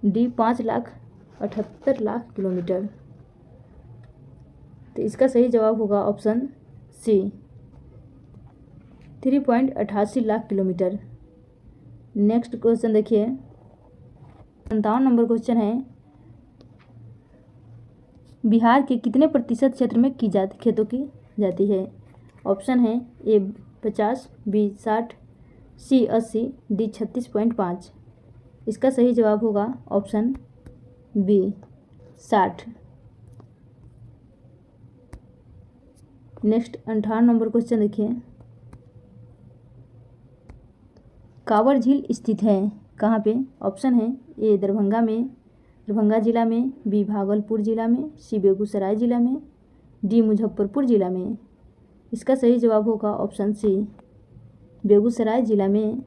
डी 5,78,00,000 किलोमीटर। तो इसका सही जवाब होगा option C 3.88 lakh kilometre, next question देखिए 57 नंबर क्वेश्चन है, बिहार के कितने प्रतिशत क्षेत्र में खेतों की जाती है? ऑप्शन है ए 50, बी 60, सी 80, डी 36.5। इसका सही जवाब होगा option B 60। Next 58 number question देखिए, कांवर झील स्थित है कहाँ पे? ऑप्शन है ए दरभंगा जिला में, बी भागलपुर जिला में, सी बेगूसराय जिला में, डी मुजफ्फरपुर जिला में। इसका सही जवाब होगा ऑप्शन सी बेगूसराय जिला में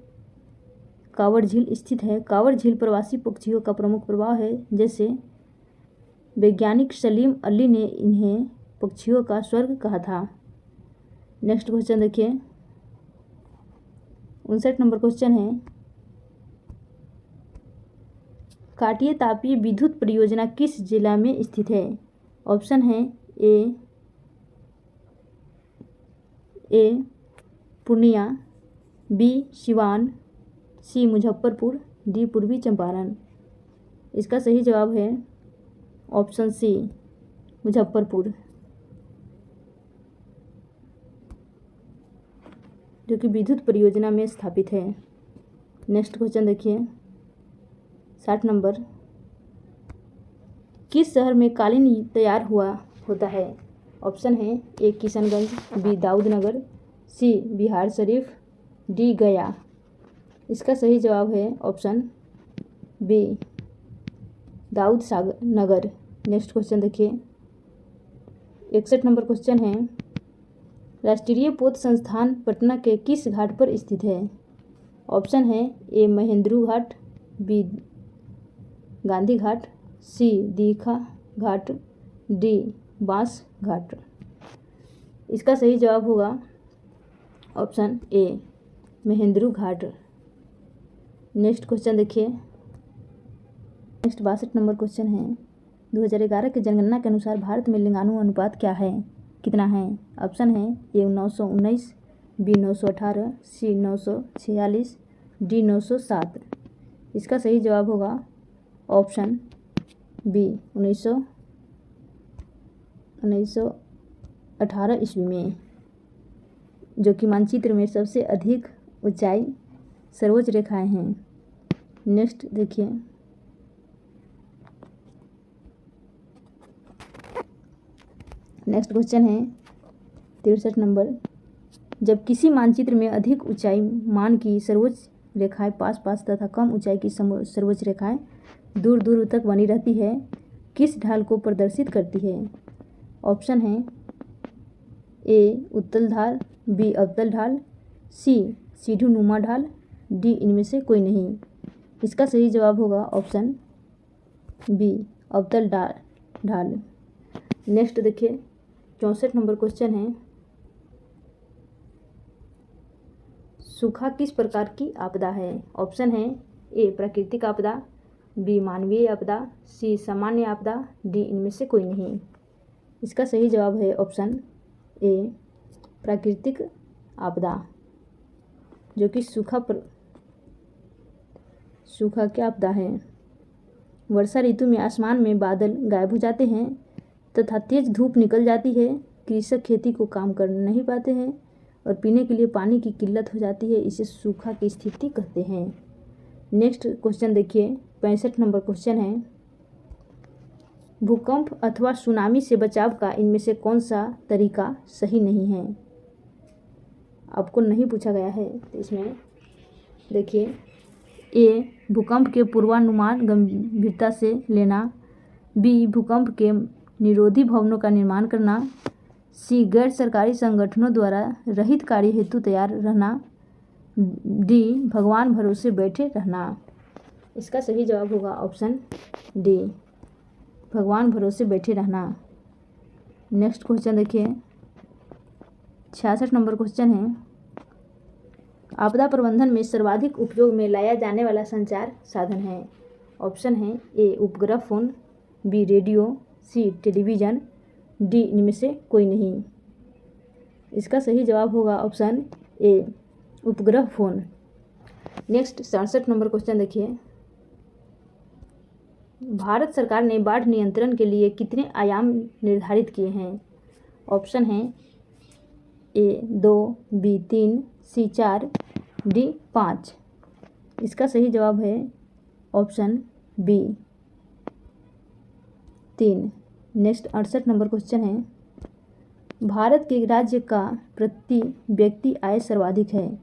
कांवर झील स्थित है। कांवर झील प्रवासी पक्षियों का प्रमुख प्रभाव है, जैसे वैज्ञानिक सलीम अली ने इन्हें पक्षियों का स्वर्ग कहा था। नेक्स्ट क्वेश्चन देखिए 59 नंबर क्वेश्चन है, काटिया तापीय विद्युत परियोजना किस जिला में स्थित है? ऑप्शन है ए पूर्णिया, बी सिवान, सी मुजफ्फरपुर, डी पूर्वी चंपारण। इसका सही जवाब है ऑप्शन सी मुजफ्फरपुर, जो कि विद्युत परियोजना में स्थापित है। नेक्स्ट क्वेश्चन देखिए 60 नंबर, किस शहर में कालीन तैयार होता है? ऑप्शन है ए किशनगंज, बी दाऊदनगर, सी बिहार शरीफ, डी गया। इसका सही जवाब है ऑप्शन बी दाऊद नगर। नेक्स्ट क्वेश्चन देखिए 61 नंबर क्वेश्चन है, राष्ट्रीय पोत संस्थान पटना के किस घाट पर स्थित है? ऑप्शन है ए महेंद्रू घाट, बी गांधी घाट, सी दीघा घाट, डी बांस घाट। इसका सही जवाब होगा option A Mahendru Ghat. Next question देखिए नेक्स्ट 62 नंबर क्वेश्चन है, 2011 की जनगणना के अनुसार भारत में लिंगानुपात क्या है, कितना है? ऑप्शन है ए 919, बी 918, सी 946, डी 907। इसका सही जवाब होगा ऑप्शन बी 1918 ईस्वी में, जो कि मानचित्र में सबसे अधिक ऊंचाई सर्वोच्च रेखाएं हैं। नेक्स्ट देखिए नेक्स्ट क्वेश्चन है 63 नंबर, जब किसी मानचित्र में अधिक ऊंचाई मान की सर्वोच्च रेखाएं पास तथा कम ऊंचाई की सर्वोच्च रेखाएं दूर दूर तक बनी रहती है, किस ढाल को प्रदर्शित करती है? ऑप्शन है ए उत्तल ढाल, बी अवतल ढाल, सी सीढ़ीनुमा ढाल, डी इनमें से कोई नहीं। इसका सही जवाब होगा ऑप्शन बी अवतल ढाल। नेक्स्ट देखिए 64 नंबर क्वेश्चन है, सूखा किस प्रकार की आपदा है? ऑप्शन है ए प्राकृतिक आपदा, बी मानवीय आपदा, सी सामान्य आपदा, डी इनमें से कोई नहीं। इसका सही जवाब है ऑप्शन ए प्राकृतिक आपदा, जो कि सूखा की आपदा है। वर्षा ऋतु में आसमान में बादल गायब हो जाते हैं तथा तेज धूप निकल जाती है, कृषक खेती को काम कर नहीं पाते हैं और पीने के लिए पानी की किल्लत हो जाती है, इसे सूखा की स्थिति कहते हैं। नेक्स्ट क्वेश्चन देखिए 65 नंबर क्वेश्चन है, भूकंप अथवा सुनामी से बचाव का इनमें से कौन सा तरीका सही नहीं है? आपको नहीं पूछा गया है, तो इसमें देखिए ए भूकंप के पूर्वानुमान गंभीरता से लेना, बी भूकंप के निरोधी भवनों का निर्माण करना, सी गैर सरकारी संगठनों द्वारा रहित कार्य हेतु तैयार रहना, डी भगवान भरोसे बैठे रहना। इसका सही जवाब होगा ऑप्शन डी भगवान भरोसे बैठे रहना। नेक्स्ट क्वेश्चन देखिए 66 नंबर क्वेश्चन है, आपदा प्रबंधन में सर्वाधिक उपयोग में लाया जाने वाला संचार साधन है? ऑप्शन है ए उपग्रह फोन, बी रेडियो, सी टेलीविज़न, डी इनमें से कोई नहीं। इसका सही जवाब होगा ऑप्शन ए उपग्रह फोन। नेक्स्ट 67 नंबर क्वेश्चन देखिए, भारत सरकार ने बाढ़ नियंत्रण के लिए कितने आयाम निर्धारित किए हैं? ऑप्शन है ए 2, बी 3, सी 4, डी 5। इसका सही जवाब है option B 3। Next 68 number question है, भारत के राज्य का प्रति व्यक्ति आय सर्वाधिक है?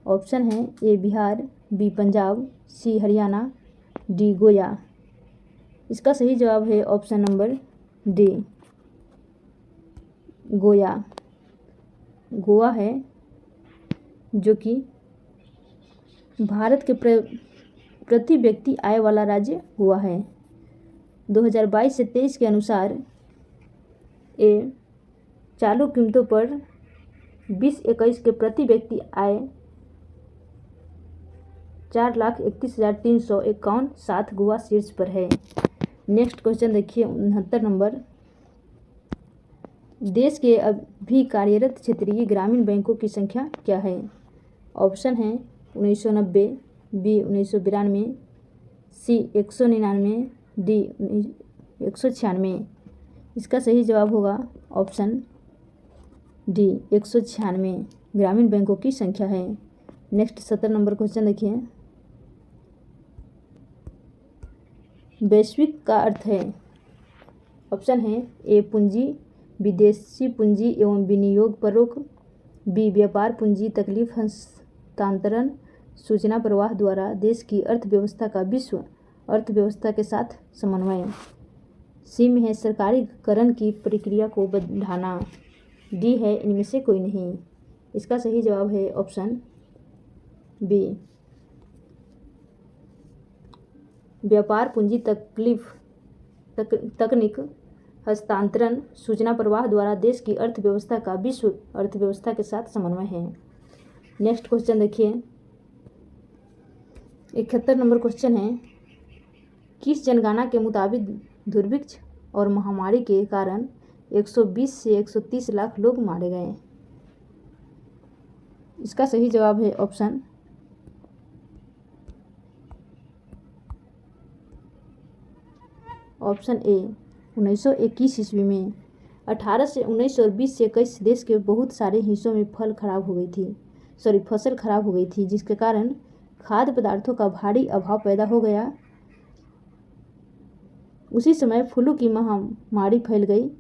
ऑप्शन है ए बिहार, बी पंजाब, सी हरियाणा, डी गोवा। इसका सही जवाब है option number D Goa. Goa है जो कि भारत के प्रति व्यक्ति आय वाला राज्य गोवा है। 2022 से 23 के अनुसार ये चालू कीमतों पर 2021 के प्रति व्यक्ति आय 4,31,351 साथ गोवा शीर्ष पर है। नेक्स्ट क्वेश्चन देखिए 69 नंबर, देश के अभी कार्यरत क्षेत्रीय ग्रामीण बैंकों की संख्या क्या है? ऑप्शन है 1990, बी 1992, सी 199, डी 196। इसका सही जवाब होगा ऑप्शन डी 196 ग्रामीण बैंकों की संख्या है। नेक्स्ट 70 नंबर क्वेश्चन देखिए, वैश्विक का अर्थ है? ऑप्शन है ए पूंजी, विदेशी पूंजी एवं विनियोग पर रोक, बी व्यापार पूंजी तकलीफ हस्तांतरण सूचना प्रवाह द्वारा देश की अर्थव्यवस्था का विश्व अर्थव्यवस्था के साथ समन्वय, सी में है सरकारीकरण की प्रक्रिया को बढ़ाना, डी है इनमें से कोई नहीं। इसका सही जवाब है ऑप्शन बी व्यापार पूंजी तकनीक हस्तांतरण सूचना प्रवाह द्वारा देश की अर्थव्यवस्था का विश्व अर्थव्यवस्था के साथ समन्वय है। नेक्स्ट क्वेश्चन देखिए 71 नंबर क्वेश्चन है, किस जनगणना के मुताबिक दुर्भिक्ष और महामारी के कारण 120 से 130 लाख लोग मारे गए? इसका सही जवाब है ऑप्शन ए 1921 ईस्वी में। 18 से 19 और 20 से 21 देश के बहुत सारे हिस्सों में फसल खराब हो गई थी जिसके कारण खाद्य पदार्थों का भारी अभाव पैदा हो गया। उसी समय फ्लू की महामारी फैल गई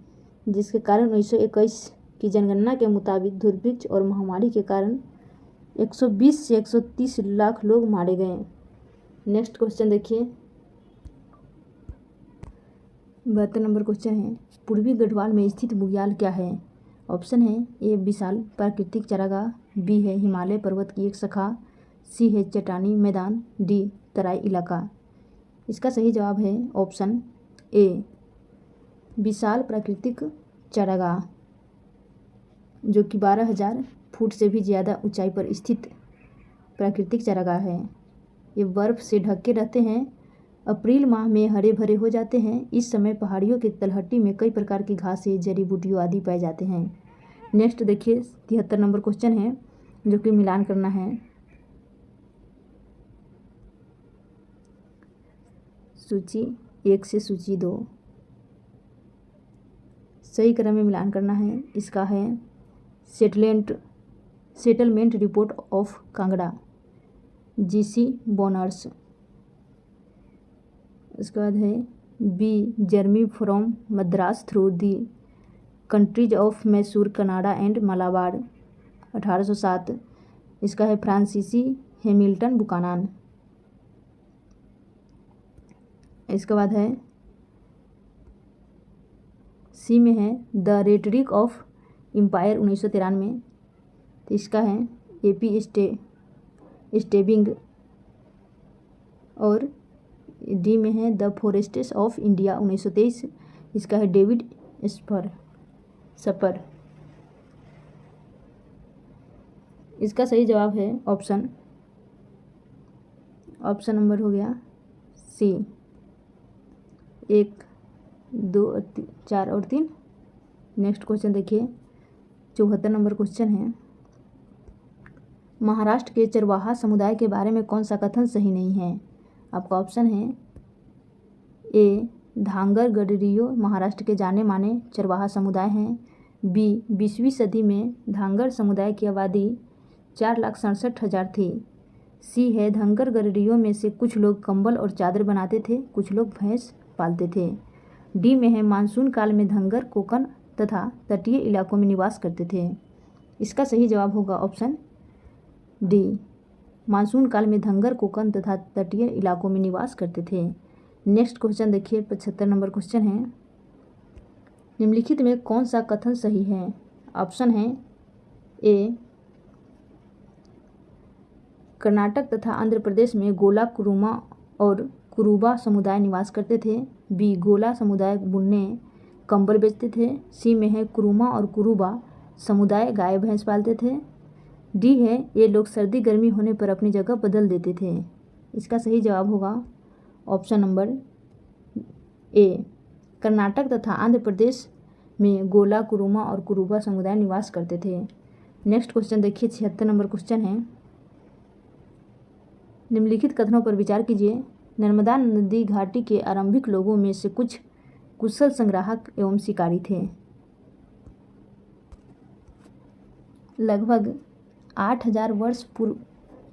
जिसके कारण 1921 की जनगणना के मुताबिक दुर्भिक्ष और महामारी के कारण 120 से 130 लाख लोग मारे गए। नेक्स्ट क्वेश्चन देखिए 72 नंबर क्वेश्चन है, पूर्वी गढ़वाल में स्थित बुग्याल क्या है? ऑप्शन है ए विशाल प्राकृतिक चारागाह, बी है हिमालय पर्वत की एक शाखा, सी है चट्टानी मैदान, डी तराई इलाका। इसका सही जवाब है ऑप्शन ए विशाल प्राकृतिक चारागाह, जो कि 12,000 फुट से भी ज़्यादा ऊंचाई पर स्थित प्राकृतिक चारागाह है। ये बर्फ़ से ढके रहते हैं, अप्रैल माह में हरे भरे हो जाते हैं। इस समय पहाड़ियों की तलहटी में कई प्रकार की घासें, जड़ी बूटियों आदि पाए जाते हैं। नेक्स्ट देखिए 73 नंबर क्वेश्चन है जो कि मिलान करना है। सूची 1 से सूची 2 सही क्रम में मिलान करना है। इसका है settlement report of Kangra, GC Barnes. इसके बाद है B journey from Madras through the countries of Mysore, Canara and Malabar, 1807। इसका है फ्रांसीसी हैमिल्टन बुकानान। इसके बाद है सी में है द रेटरिक ऑफ एम्पायर, 1993। तो इसका है एपी स्टेबिंग। और डी में है द फॉरेस्ट्स ऑफ इंडिया, 1923। इसका है डेविड सपर। इसका सही जवाब है ऑप्शन नंबर हो गया सी 1, 2, 4 और 3। नेक्स्ट क्वेश्चन देखिए 74 नंबर क्वेश्चन है, महाराष्ट्र के चरवाहा समुदाय के बारे में कौन सा कथन सही नहीं है? आपका ऑप्शन है ए धांगर गडरियो महाराष्ट्र के जाने माने चरवाहा समुदाय हैं। बी 20वीं सदी में धांगर समुदाय की आबादी 4,67,000 थी। सी है धांगर गडरियो में से कुछ लोग कंबल और चादर बनाते थे, कुछ लोग भैंस पालते थे। डी में है मानसून काल में धंगर कोकन तथा तटीय इलाकों में निवास करते थे। इसका सही जवाब होगा ऑप्शन डी, मानसून काल में धंगर कोकन तथा तटीय इलाकों में निवास करते थे। नेक्स्ट क्वेश्चन देखिए, 75 नंबर क्वेश्चन है, निम्नलिखित में कौन सा कथन सही है? ऑप्शन है ए कर्नाटक तथा आंध्र प्रदेश में गोला, कुरुमा और कुरुबा समुदाय निवास करते थे। बी गोला समुदाय बुनने कंबल बेचते थे। सी में है कुरुमा और कुरुबा समुदाय गाय भैंस पालते थे। डी है ये लोग सर्दी गर्मी होने पर अपनी जगह बदल देते थे। इसका सही जवाब होगा ऑप्शन नंबर ए, कर्नाटक तथा आंध्र प्रदेश में गोला, कुरुमा और कुरुबा समुदाय निवास करते थे। नेक्स्ट क्वेश्चन देखिए, 76 नंबर क्वेश्चन है, निम्नलिखित कथनों पर विचार कीजिए। नर्मदा नदी घाटी के आरंभिक लोगों में से कुछ कुशल संग्राहक एवं शिकारी थे। लगभग 8,000 वर्ष पूर्व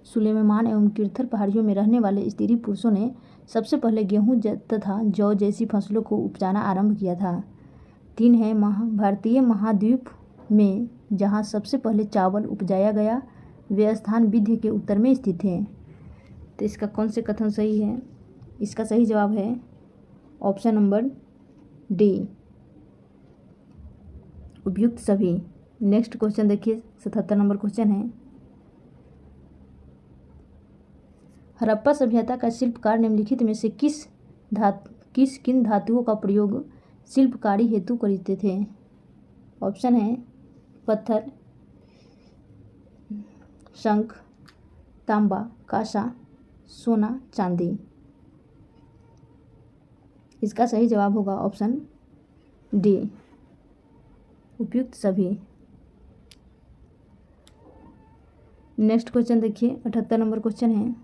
सुलेमान एवं किर्थर पहाड़ियों में रहने वाले स्त्री पुरुषों ने सबसे पहले गेहूं तथा जौ जैसी फसलों को उपजाना आरंभ किया था। 3 है भारतीय महाद्वीप में जहां सबसे पहले चावल उपजाया गया, वे स्थान विंध्य के उत्तर में स्थित थे। तो इसका कौन से कथन सही है? इसका सही जवाब है ऑप्शन नंबर डी, उपयुक्त सभी। नेक्स्ट क्वेश्चन देखिए, 77 नंबर क्वेश्चन है, हड़प्पा सभ्यता का शिल्पकार निम्नलिखित में से किन धातुओं का प्रयोग शिल्पकारी हेतु करते थे? ऑप्शन है पत्थर, शंख, तांबा, कांसा, सोना, चांदी। इसका सही जवाब होगा ऑप्शन डी, उपयुक्त सभी। नेक्स्ट क्वेश्चन देखिए, 78 नंबर क्वेश्चन है,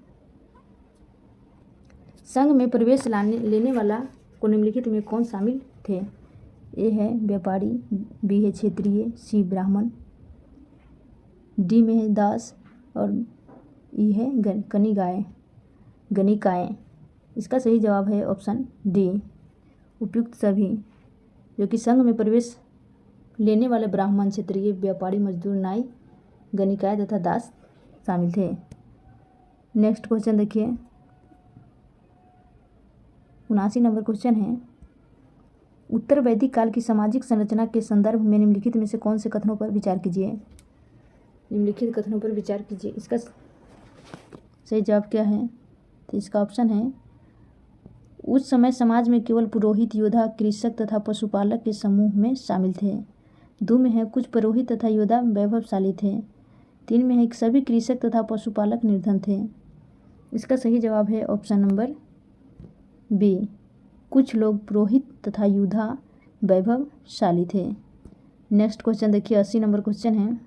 संघ में प्रवेश लेने वाला को निम्नलिखित में कौन शामिल थे? ए है व्यापारी, बी है क्षेत्रीय, सी ब्राह्मण, डी में है दास और ई है गणिकाएँ। इसका सही जवाब है ऑप्शन डी, उपयुक्त सभी, जो कि संघ में प्रवेश लेने वाले ब्राह्मण, क्षेत्रीय, व्यापारी, मजदूर, नाई, गणिकाएँ तथा दास शामिल थे। नेक्स्ट क्वेश्चन देखिए, 79 नंबर क्वेश्चन है, उत्तर वैदिक काल की सामाजिक संरचना के संदर्भ में निम्नलिखित में से कौन से कथनों पर विचार कीजिए? निम्नलिखित कथनों पर विचार कीजिए। इसका सही जवाब क्या है? तो इसका ऑप्शन है उस समय समाज में केवल पुरोहित, योद्धा, कृषक तथा पशुपालक के समूह में शामिल थे। 2 में है कुछ पुरोहित तथा योद्धा वैभवशाली थे। 3 में है सभी कृषक तथा पशुपालक निर्धन थे। इसका सही जवाब है ऑप्शन नंबर बी, कुछ लोग पुरोहित तथा योद्धा वैभवशाली थे। नेक्स्ट क्वेश्चन देखिए, 80 नंबर क्वेश्चन है,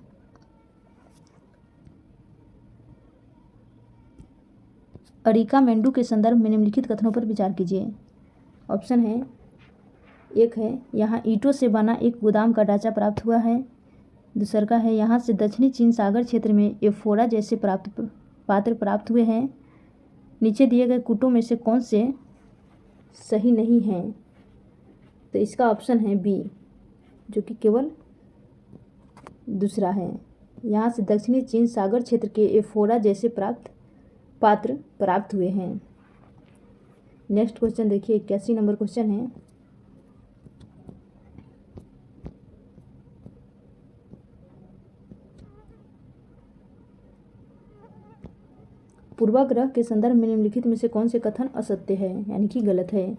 अरिका मेंडू के संदर्भ में निम्नलिखित कथनों पर विचार कीजिए। ऑप्शन है, एक है यहाँ ईंटों से बना एक गोदाम का ढांचा प्राप्त हुआ है। दूसरा का है यहाँ से दक्षिणी चीन सागर क्षेत्र में एफोरा जैसे पात्र प्राप्त हुए हैं। नीचे दिए गए कूटों में से कौन से सही नहीं है? तो इसका ऑप्शन है बी, जो कि केवल दूसरा है, यहाँ से दक्षिणी चीन सागर क्षेत्र के एफोरा जैसे पात्र प्राप्त हुए हैं। नेक्स्ट क्वेश्चन देखिए, 81 नंबर क्वेश्चन है, पूर्वाग्रह के संदर्भ में निम्नलिखित में से कौन से कथन असत्य है, यानी कि गलत है?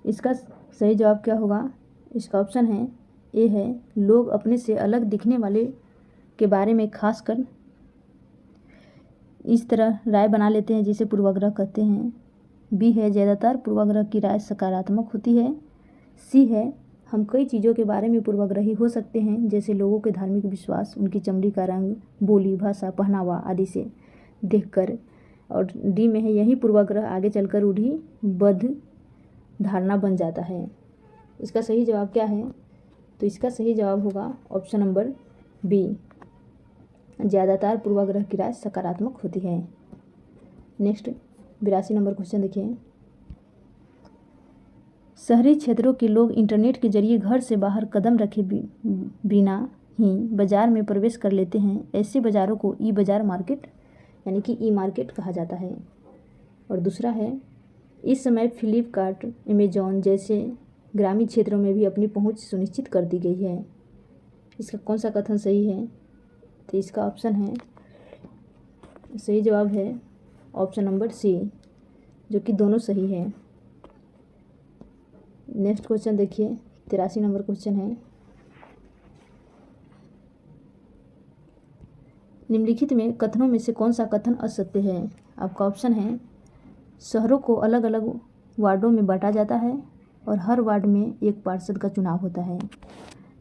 इसका सही जवाब क्या होगा? इसका ऑप्शन है ए है लोग अपने से अलग दिखने वाले के बारे में खासकर इस तरह राय बना लेते हैं जिसे पूर्वाग्रह कहते हैं। बी है ज़्यादातर पूर्वाग्रह की राय सकारात्मक होती है। सी है हम कई चीज़ों के बारे में पूर्वाग्रही हो सकते हैं, जैसे लोगों के धार्मिक विश्वास, उनकी चमड़ी का रंग, बोली, भाषा, पहनावा आदि से देखकर। और डी में है यही पूर्वाग्रह आगे चलकर रूढ़िबद्ध धारणा बन जाता है। इसका सही जवाब क्या है? तो इसका सही जवाब होगा ऑप्शन नंबर बी। ज़्यादातर पूर्वाग्रह की राय सकारात्मक होती है। नेक्स्ट 82 नंबर क्वेश्चन देखिए। शहरी क्षेत्रों के लोग इंटरनेट के जरिए घर से बाहर कदम रखे बिना ही बाज़ार में प्रवेश कर लेते हैं। ऐसे बाज़ारों को ई बाज़ार मार्केट यानी कि ई मार्केट कहा जाता है। और दूसरा है, इस समय फ्लिपकार्ट, अमेजॉन जैसे ग्रामीण क्षेत्रों में भी अपनी पहुंच सुनिश्चित कर दी गई है। इसका कौन सा कथन सही है? तो इसका ऑप्शन है, सही जवाब है ऑप्शन नंबर सी, जो कि दोनों सही है। नेक्स्ट क्वेश्चन देखिए, 83 नंबर क्वेश्चन है। निम्नलिखित में कथनों में से कौन सा कथन असत्य है? आपका ऑप्शन है, शहरों को अलग अलग वार्डों में बांटा जाता है और हर वार्ड में एक पार्षद का चुनाव होता है।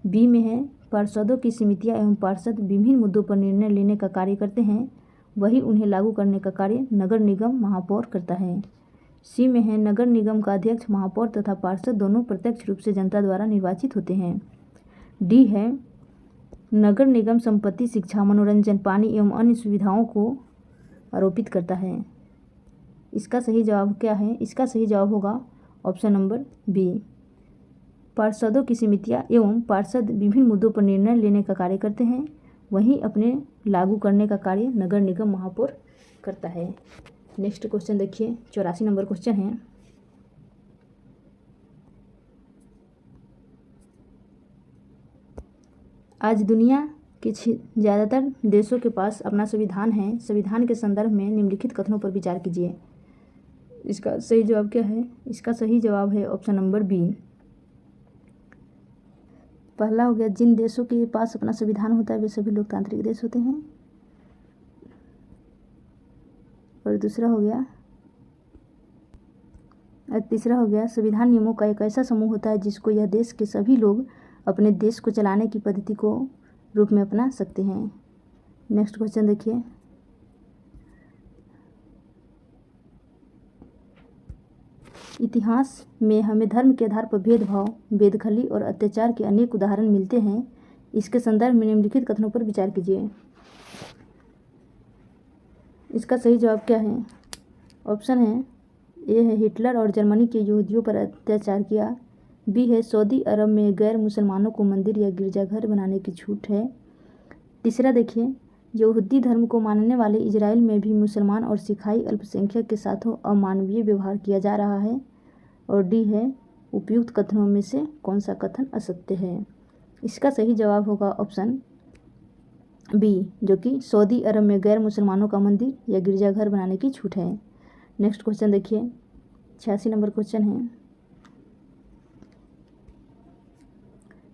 बी में है, पार्षदों की समितियां एवं पार्षद विभिन्न मुद्दों पर निर्णय लेने का कार्य करते हैं, वही उन्हें लागू करने का कार्य नगर निगम महापौर करता है। सी में है, नगर निगम का अध्यक्ष, महापौर तथा पार्षद दोनों प्रत्यक्ष रूप से जनता द्वारा निर्वाचित होते हैं। डी है, नगर निगम संपत्ति, शिक्षा, मनोरंजन, पानी एवं अन्य सुविधाओं को आरोपित करता है। इसका सही जवाब क्या है? इसका सही जवाब होगा ऑप्शन नंबर बी। पार्षदों की समितियां एवं पार्षद विभिन्न मुद्दों पर निर्णय लेने का कार्य करते हैं, वहीं अपने लागू करने का कार्य नगर निगम महापौर करता है। नेक्स्ट क्वेश्चन देखिए, 84 नंबर क्वेश्चन है। आज दुनिया के ज़्यादातर देशों के पास अपना संविधान है। संविधान के संदर्भ में निम्नलिखित कथनों पर विचार कीजिए। इसका सही जवाब क्या है? इसका सही जवाब है ऑप्शन नंबर बी। पहला हो गया, जिन देशों के पास अपना संविधान होता है वे सभी लोकतांत्रिक देश होते हैं। और तीसरा हो गया, संविधान नियमों का एक ऐसा समूह होता है जिसको यह देश के सभी लोग अपने देश को चलाने की पद्धति को रूप में अपना सकते हैं। नेक्स्ट क्वेश्चन देखिए, इतिहास में हमें धर्म के आधार पर भेदभाव, बेदखली और अत्याचार के अनेक उदाहरण मिलते हैं। इसके संदर्भ में निम्नलिखित कथनों पर विचार कीजिए। इसका सही जवाब क्या है? ऑप्शन है, ए है, हिटलर और जर्मनी के यहूदियों पर अत्याचार किया। बी है, सऊदी अरब में गैर मुसलमानों को मंदिर या गिरजाघर बनाने की छूट है। तीसरा देखिए, यहूदी धर्म को मानने वाले इजराइल में भी मुसलमान और सिखाई अल्पसंख्यक के साथ अमानवीय व्यवहार किया जा रहा है। और डी है, उपयुक्त कथनों में से कौन सा कथन असत्य है? इसका सही जवाब होगा ऑप्शन बी, जो कि सऊदी अरब में गैर मुसलमानों का मंदिर या गिरजाघर बनाने की छूट है। नेक्स्ट क्वेश्चन देखिए, 86 नंबर क्वेश्चन है।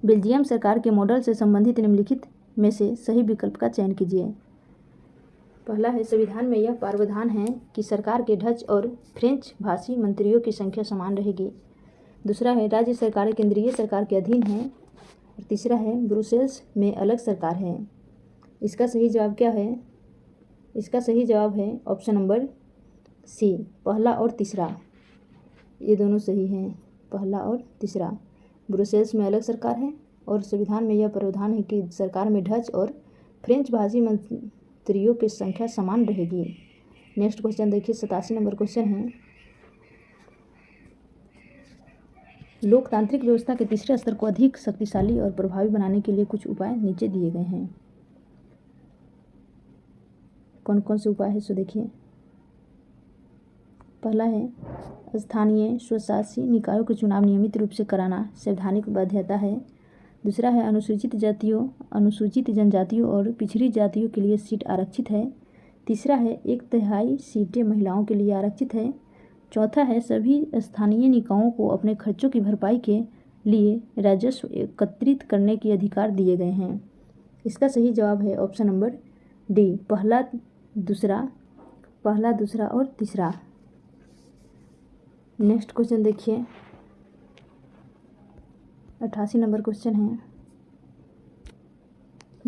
बेल्जियम सरकार के मॉडल से संबंधित निम्नलिखित में से सही विकल्प का चयन कीजिए। पहला है, संविधान में यह प्रावधान है कि सरकार के डच और फ्रेंच भाषी मंत्रियों की संख्या समान रहेगी। दूसरा है, राज्य सरकारें केंद्रीय सरकार के अधीन हैं। और तीसरा है, ब्रुसेल्स में अलग सरकार है। इसका सही जवाब क्या है? इसका सही जवाब है ऑप्शन नंबर सी, पहला और तीसरा, ये दोनों सही हैं। पहला और तीसरा, ब्रुसेल्स में अलग सरकार है और संविधान में यह प्रावधान है कि सरकार में डच और फ्रेंच भाषी मंत्रियों की संख्या समान रहेगी। नेक्स्ट क्वेश्चन देखिए, 87 नंबर क्वेश्चन है। लोकतांत्रिक व्यवस्था के तीसरे स्तर को अधिक शक्तिशाली और प्रभावी बनाने के लिए कुछ उपाय नीचे दिए गए हैं। कौन कौन से उपाय है सो देखिए। पहला है, स्थानीय स्वशासी निकायों के चुनाव नियमित रूप से कराना संवैधानिक बाध्यता है। दूसरा है, अनुसूचित जातियों, अनुसूचित जनजातियों और पिछड़ी जातियों के लिए सीट आरक्षित है। तीसरा है, 1/3 सीटें महिलाओं के लिए आरक्षित है। चौथा है, सभी स्थानीय निकायों को अपने खर्चों की भरपाई के लिए राजस्व एकत्रित करने के अधिकार दिए गए हैं। इसका सही जवाब है ऑप्शन नंबर डी, पहला, दूसरा और तीसरा। नेक्स्ट क्वेश्चन देखिए, 88 नंबर क्वेश्चन है,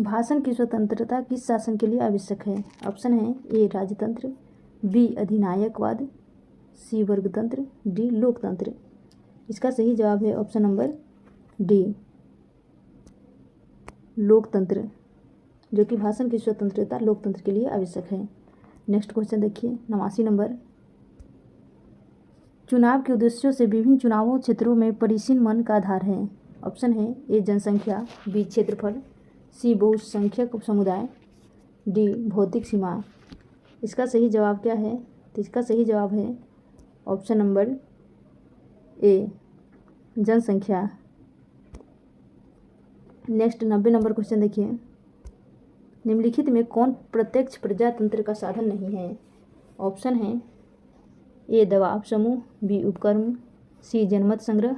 भाषण की स्वतंत्रता किस शासन के लिए आवश्यक है? ऑप्शन है ए राजतंत्र, बी अधिनायकवाद, सी वर्गतंत्र, डी लोकतंत्र। इसका सही जवाब है ऑप्शन नंबर डी लोकतंत्र, जो कि भाषण की स्वतंत्रता लोकतंत्र के लिए आवश्यक है। नेक्स्ट क्वेश्चन देखिए 89 नंबर, चुनाव के उद्देश्यों से विभिन्न चुनावों क्षेत्रों में परिसीन मन का आधार है। ऑप्शन है ए जनसंख्या, बी क्षेत्रफल, सी बहुसंख्यक समुदाय, डी भौतिक सीमा। इसका सही जवाब क्या है? तो इसका सही जवाब है ऑप्शन नंबर ए जनसंख्या। नेक्स्ट 90 नंबर क्वेश्चन देखिए, निम्नलिखित में कौन प्रत्यक्ष प्रजातंत्र का साधन नहीं है? ऑप्शन है ए दबाव समूह, बी उपक्रम, सी जनमत संग्रह,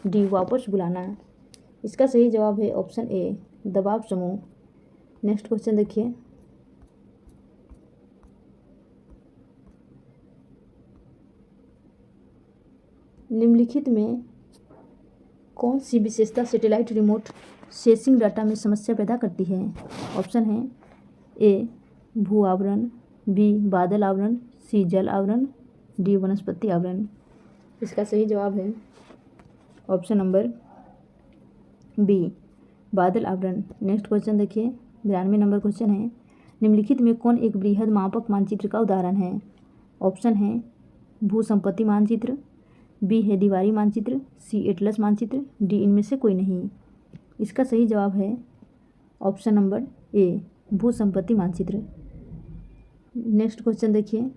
डी वापस बुलाना। इसका सही जवाब है ऑप्शन ए दबाव समूह। नेक्स्ट क्वेश्चन देखिए, निम्नलिखित में कौन सी विशेषता सैटेलाइट रिमोट सेंसिंग डाटा में समस्या पैदा करती है? ऑप्शन है ए भू आवरण, बी बादल आवरण, सी जल आवरण, डी वनस्पति आवरण। इसका सही जवाब है ऑप्शन नंबर बी बादल आवरण। नेक्स्ट क्वेश्चन देखिए 92 नंबर क्वेश्चन है, निम्नलिखित में कौन एक बृहद मापक मानचित्र का उदाहरण है? ऑप्शन है भू संपत्ति मानचित्र, बी है दीवारी मानचित्र, सी एटलस मानचित्र, डी इनमें से कोई नहीं। इसका सही जवाब है ऑप्शन नंबर ए भू संपत्ति मानचित्र। नेक्स्ट क्वेश्चन देखिए,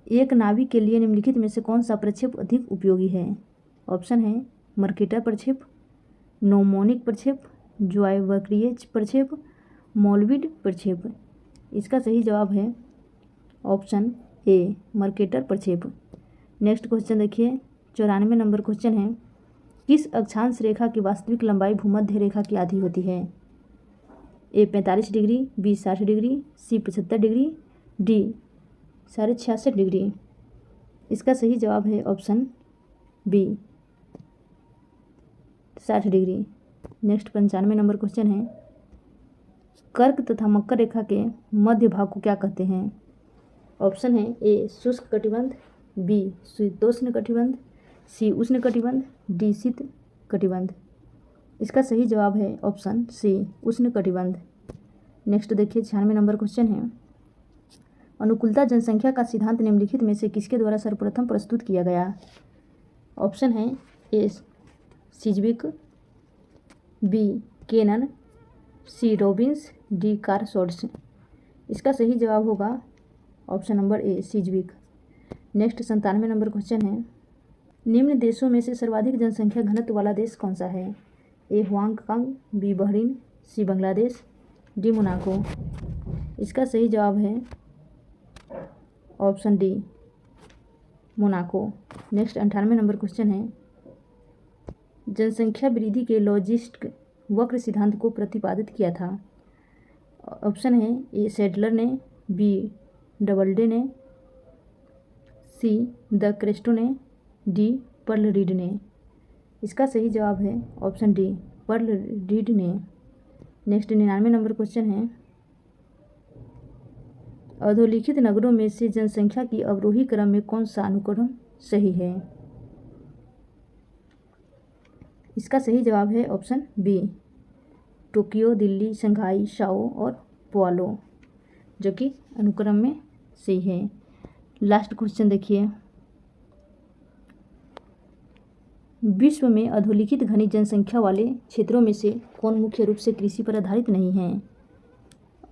एक नाभिक के लिए निम्नलिखित में से कौन सा प्रक्षेप अधिक उपयोगी है? ऑप्शन है मर्केटर प्रक्षेप, नोमोनिक प्रक्षेप, ज्वायवक्रिय प्रक्षेप, मोलविड प्रक्षेप। इसका सही जवाब है ऑप्शन ए मर्केटर प्रक्षेप। नेक्स्ट क्वेश्चन देखिए 94 नंबर क्वेश्चन है, किस अक्षांश रेखा की वास्तविक लंबाई भूमध्य रेखा की आधी होती है? A 45 degree, B 60 degree, C 75 degree, D 66.5 degree. इसका सही जवाब है option B 60 degree. Next 95 number question है, कर्क तथा मकर रेखा के मध्य भाग को क्या कहते हैं? ऑप्शन है ए शुष्क कटिबंध, बी शीतोष्ण कटिबंध, सी उष्ण कटिबंध, डी शीत कटिबंध। इसका सही जवाब है ऑप्शन सी उष्ण कटिबंध। नेक्स्ट देखिए 96 नंबर क्वेश्चन है, अनुकूलता जनसंख्या का सिद्धांत निम्नलिखित में से किसके द्वारा सर्वप्रथम प्रस्तुत किया गया? ऑप्शन है ए सिजविक, बी केनन, सी रॉबिन्स, डी कार्सोड्स। इसका सही जवाब होगा option number A सिजविक। Next 97 number question है, निम्न देशों में से सर्वाधिक जनसंख्या घनत्व वाला देश कौन सा है? ए हांगकांग, बी बहरीन, सी बांग्लादेश, डी मोनाको। इसका सही जवाब है option D Monaco. Next 98 number question है, जनसंख्या वृद्धि के लॉजिस्टिक वक्र सिद्धांत को प्रतिपादित किया था? ऑप्शन है ए सैडलर ने, बी डबल्डे ने, सी द क्रेस्टो ने, डी पर्ल रीड ने। इसका सही जवाब है ऑप्शन डी पर्ल रीड ने। नेक्स्ट 99 नंबर क्वेश्चन है, अधोलिखित नगरों में से जनसंख्या की अवरोही क्रम में कौन सा अनुक्रम सही है? इसका सही जवाब है option B Tokyo, Delhi, Shanghai, Sao और पोआलो, जो कि अनुक्रम में सही है। लास्ट क्वेश्चन देखिए, विश्व में अधोलिखित घनी जनसंख्या वाले क्षेत्रों में से कौन मुख्य रूप से कृषि पर आधारित नहीं है?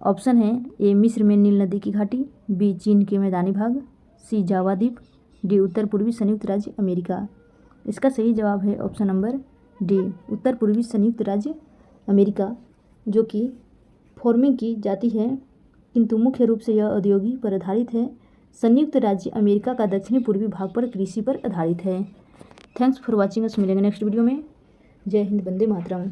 ऑप्शन है ए मिस्र में नील नदी की घाटी, बी चीन के मैदानी भाग, सी जावा द्वीप, डी उत्तर पूर्वी संयुक्त राज्य अमेरिका। इसका सही जवाब है ऑप्शन नंबर डी उत्तर पूर्वी संयुक्त राज्य अमेरिका, जो कि फार्मिंग की जाती है किंतु मुख्य रूप से यह औद्योगिक पर आधारित है। संयुक्त राज्य अमेरिका का दक्षिणी पूर्वी भाग पर कृषि पर आधारित है। Thanks for watching us. मिलेंगे नेक्स्ट वीडियो में। जय हिंद, वंदे मातरम।